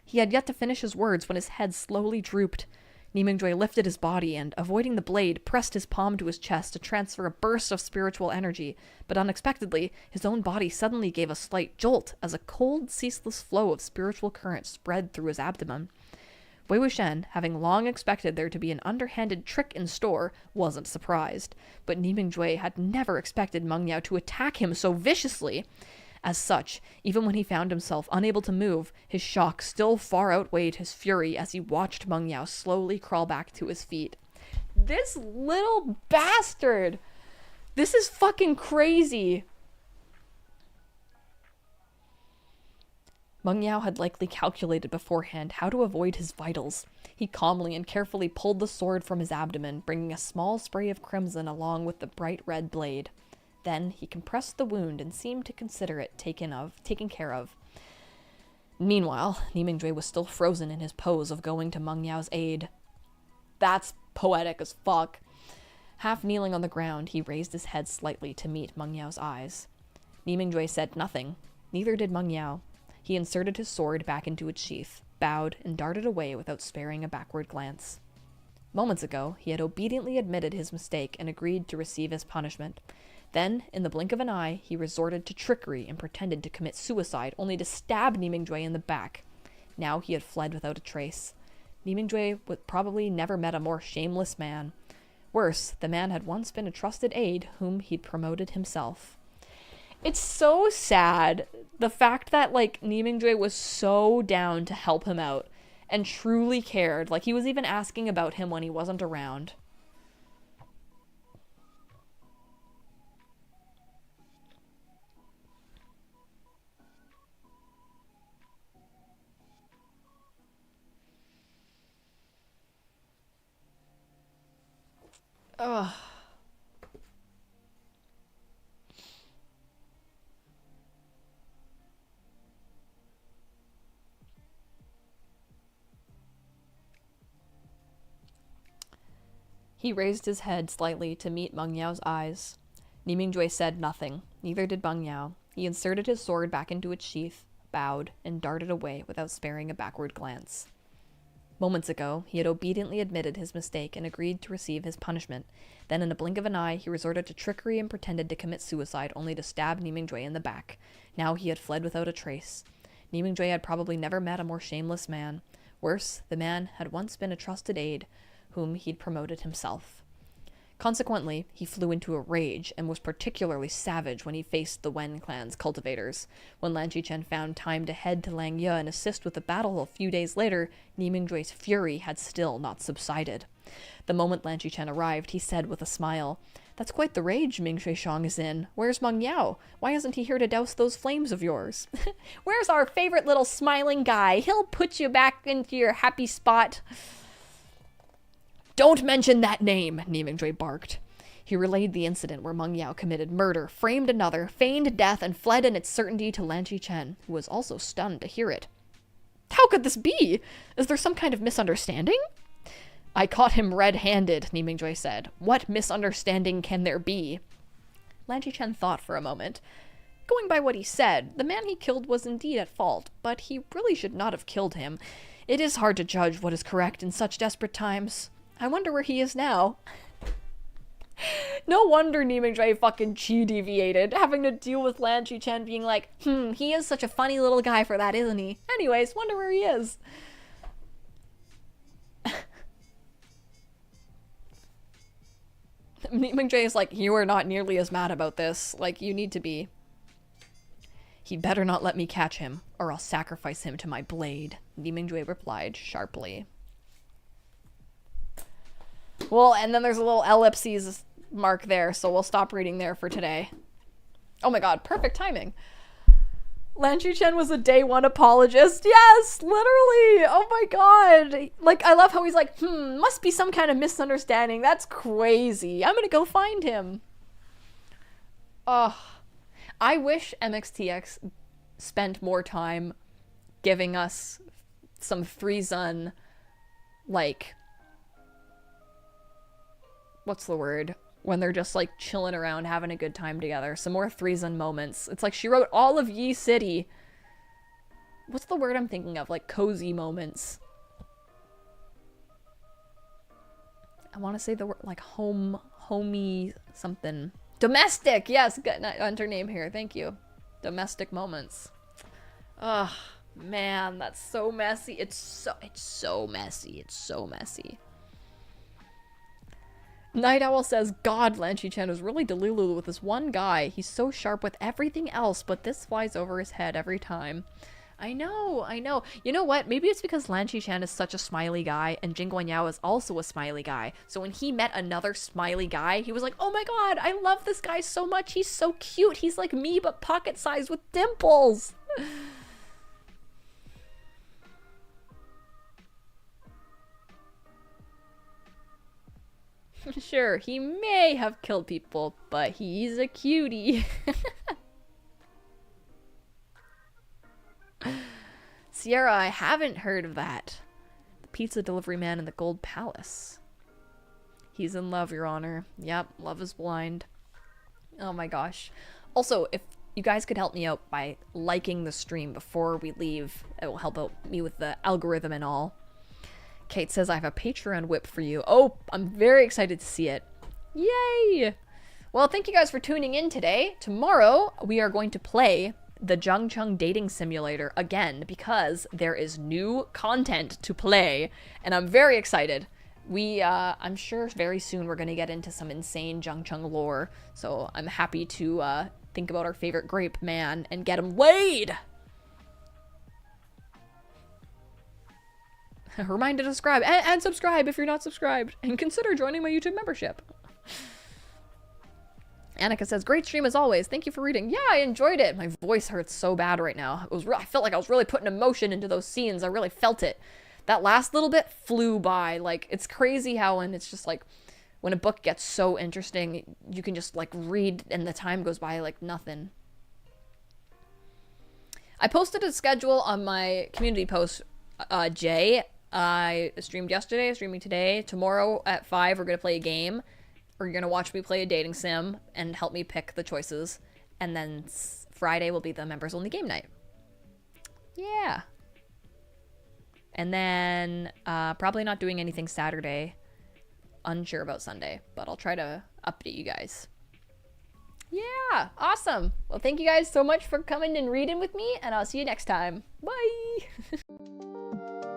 He had yet to finish his words when his head slowly drooped. Ni Mingjue lifted his body and, avoiding the blade, pressed his palm to his chest to transfer a burst of spiritual energy, but unexpectedly, his own body suddenly gave a slight jolt as a cold, ceaseless flow of spiritual current spread through his abdomen. Wei Wuxian, having long expected there to be an underhanded trick in store, wasn't surprised, but Ni Mingjue had never expected Guangyao to attack him so viciously. As such, even when he found himself unable to move, his shock still far outweighed his fury as he watched Guangyao slowly crawl back to his feet. This little bastard! This is fucking crazy! Meng Yao had likely calculated beforehand how to avoid his vitals. He calmly and carefully pulled the sword from his abdomen, bringing a small spray of crimson along with the bright red blade. Then he compressed the wound and seemed to consider it taken care of. Meanwhile, Ni Mingjue was still frozen in his pose of going to Meng Yao's aid. That's poetic as fuck. Half kneeling on the ground, he raised his head slightly to meet Meng Yao's eyes. Ni Mingjue said nothing. Neither did Meng Yao. He inserted his sword back into its sheath, bowed, and darted away without sparing a backward glance. Moments ago, he had obediently admitted his mistake and agreed to receive his punishment. Then, in the blink of an eye, he resorted to trickery and pretended to commit suicide, only to stab Ni Mingjue in the back. Now he had fled without a trace. Ni Mingjue would probably never met a more shameless man. Worse, the man had once been a trusted aide whom he'd promoted himself. It's so sad, the fact that, like, Ni Mingjue was so down to help him out and truly cared. Like, he was even asking about him when he wasn't around. Ugh. He raised his head slightly to meet Meng Yao's eyes. Ni Mingjue said nothing. Neither did Meng Yao. He inserted his sword back into its sheath, bowed, and darted away without sparing a backward glance. Moments ago, he had obediently admitted his mistake and agreed to receive his punishment. Then, in a blink of an eye, he resorted to trickery and pretended to commit suicide, only to stab Ni Mingjue in the back. Now he had fled without a trace. Ni Mingjue had probably never met a more shameless man. Worse, the man had once been a trusted aide, whom he'd promoted himself. Consequently, he flew into a rage and was particularly savage when he faced the Wen clan's cultivators. When Lan Qichen found time to head to Langye and assist with the battle a few days later, Ni Mingjue's fury had still not subsided. The moment Lan Qichen arrived, he said with a smile, "That's quite the rage Ming Shuishang is in. Where's Meng Yao? Why isn't he here to douse those flames of yours?" "Where's our favorite little smiling guy? He'll put you back into your happy spot." "Don't mention that name," Ni Mingjue barked. He relayed the incident where Meng Yao committed murder, framed another, feigned death, and fled in its certainty to Lan Qichen, who was also stunned to hear it. "How could this be? Is there some kind of misunderstanding?" "I caught him red-handed," Ni Mingjue said. "What misunderstanding can there be?" Lan Qichen thought for a moment. Going by what he said, the man he killed was indeed at fault, but he really should not have killed him. It is hard to judge what is correct in such desperate times. I wonder where he is now. No wonder Ni Mingjue fucking chi deviated, having to deal with Lan Qichen being like, he is such a funny little guy for that, isn't he? Anyways, wonder where he is. Ni Mingjue is like, "You are not nearly as mad about this. Like, you need to be." "He better not let me catch him, or I'll sacrifice him to my blade," Ni Mingjue replied sharply. Well, and then there's a little ellipses mark there, so we'll stop reading there for today. Oh my god, perfect timing. Lan Qichen was a day one apologist. Yes, literally. Oh my god. Like, I love how he's like, must be some kind of misunderstanding. That's crazy. I'm gonna go find him. Ugh. I wish MXTX spent more time giving us some Threesun, like, what's the word? When they're just, like, chilling around, having a good time together. Some more Threesun moments. It's like she wrote all of Yi City. What's the word I'm thinking of? Like, cozy moments. I want to say the word, like, homey something. Domestic! Yes, enter name here. Thank you. Domestic moments. Ugh, man, that's so messy. It's so messy. It's so messy. Night Owl says, "God, Lan Qichen is really delulu with this one guy. He's so sharp with everything else, but this flies over his head every time." I know. You know what? Maybe it's because Lan Qichen is such a smiley guy, and Guangyao is also a smiley guy. So when he met another smiley guy, he was like, "Oh my god, I love this guy so much. He's so cute. He's like me, but pocket-sized with dimples." Sure, he may have killed people, but he's a cutie. Sierra, I haven't heard of that. The pizza delivery man in the Gold Palace. He's in love, Your Honor. Yep, love is blind. Oh my gosh. Also, if you guys could help me out by liking the stream before we leave, it will help out me with the algorithm and all. Kate says, I have a Patreon whip for you. Oh, I'm very excited to see it. Yay! Well, thank you guys for tuning in today. Tomorrow, we are going to play the Zhangcheng Dating Simulator again because there is new content to play, and I'm very excited. I'm sure very soon we're gonna get into some insane Zhangcheng lore, so I'm happy to think about our favorite grape man and get him laid! Reminder to subscribe, and subscribe if you're not subscribed, and consider joining my YouTube membership. Annika says, great stream as always. Thank you for reading. Yeah, I enjoyed it. My voice hurts so bad right now. I felt like I was really putting emotion into those scenes. I really felt it. That last little bit flew by. Like, it's crazy how when it's just like, when a book gets so interesting, you can just like read and the time goes by like nothing. I posted a schedule on my community post, Jay. I streamed yesterday, streaming today. Tomorrow at 5, we're going to play a game. Or you're going to watch me play a dating sim and help me pick the choices. And then Friday will be the members only game night. Yeah. And then probably not doing anything Saturday. Unsure about Sunday, but I'll try to update you guys. Yeah, awesome. Well, thank you guys so much for coming and reading with me, and I'll see you next time. Bye!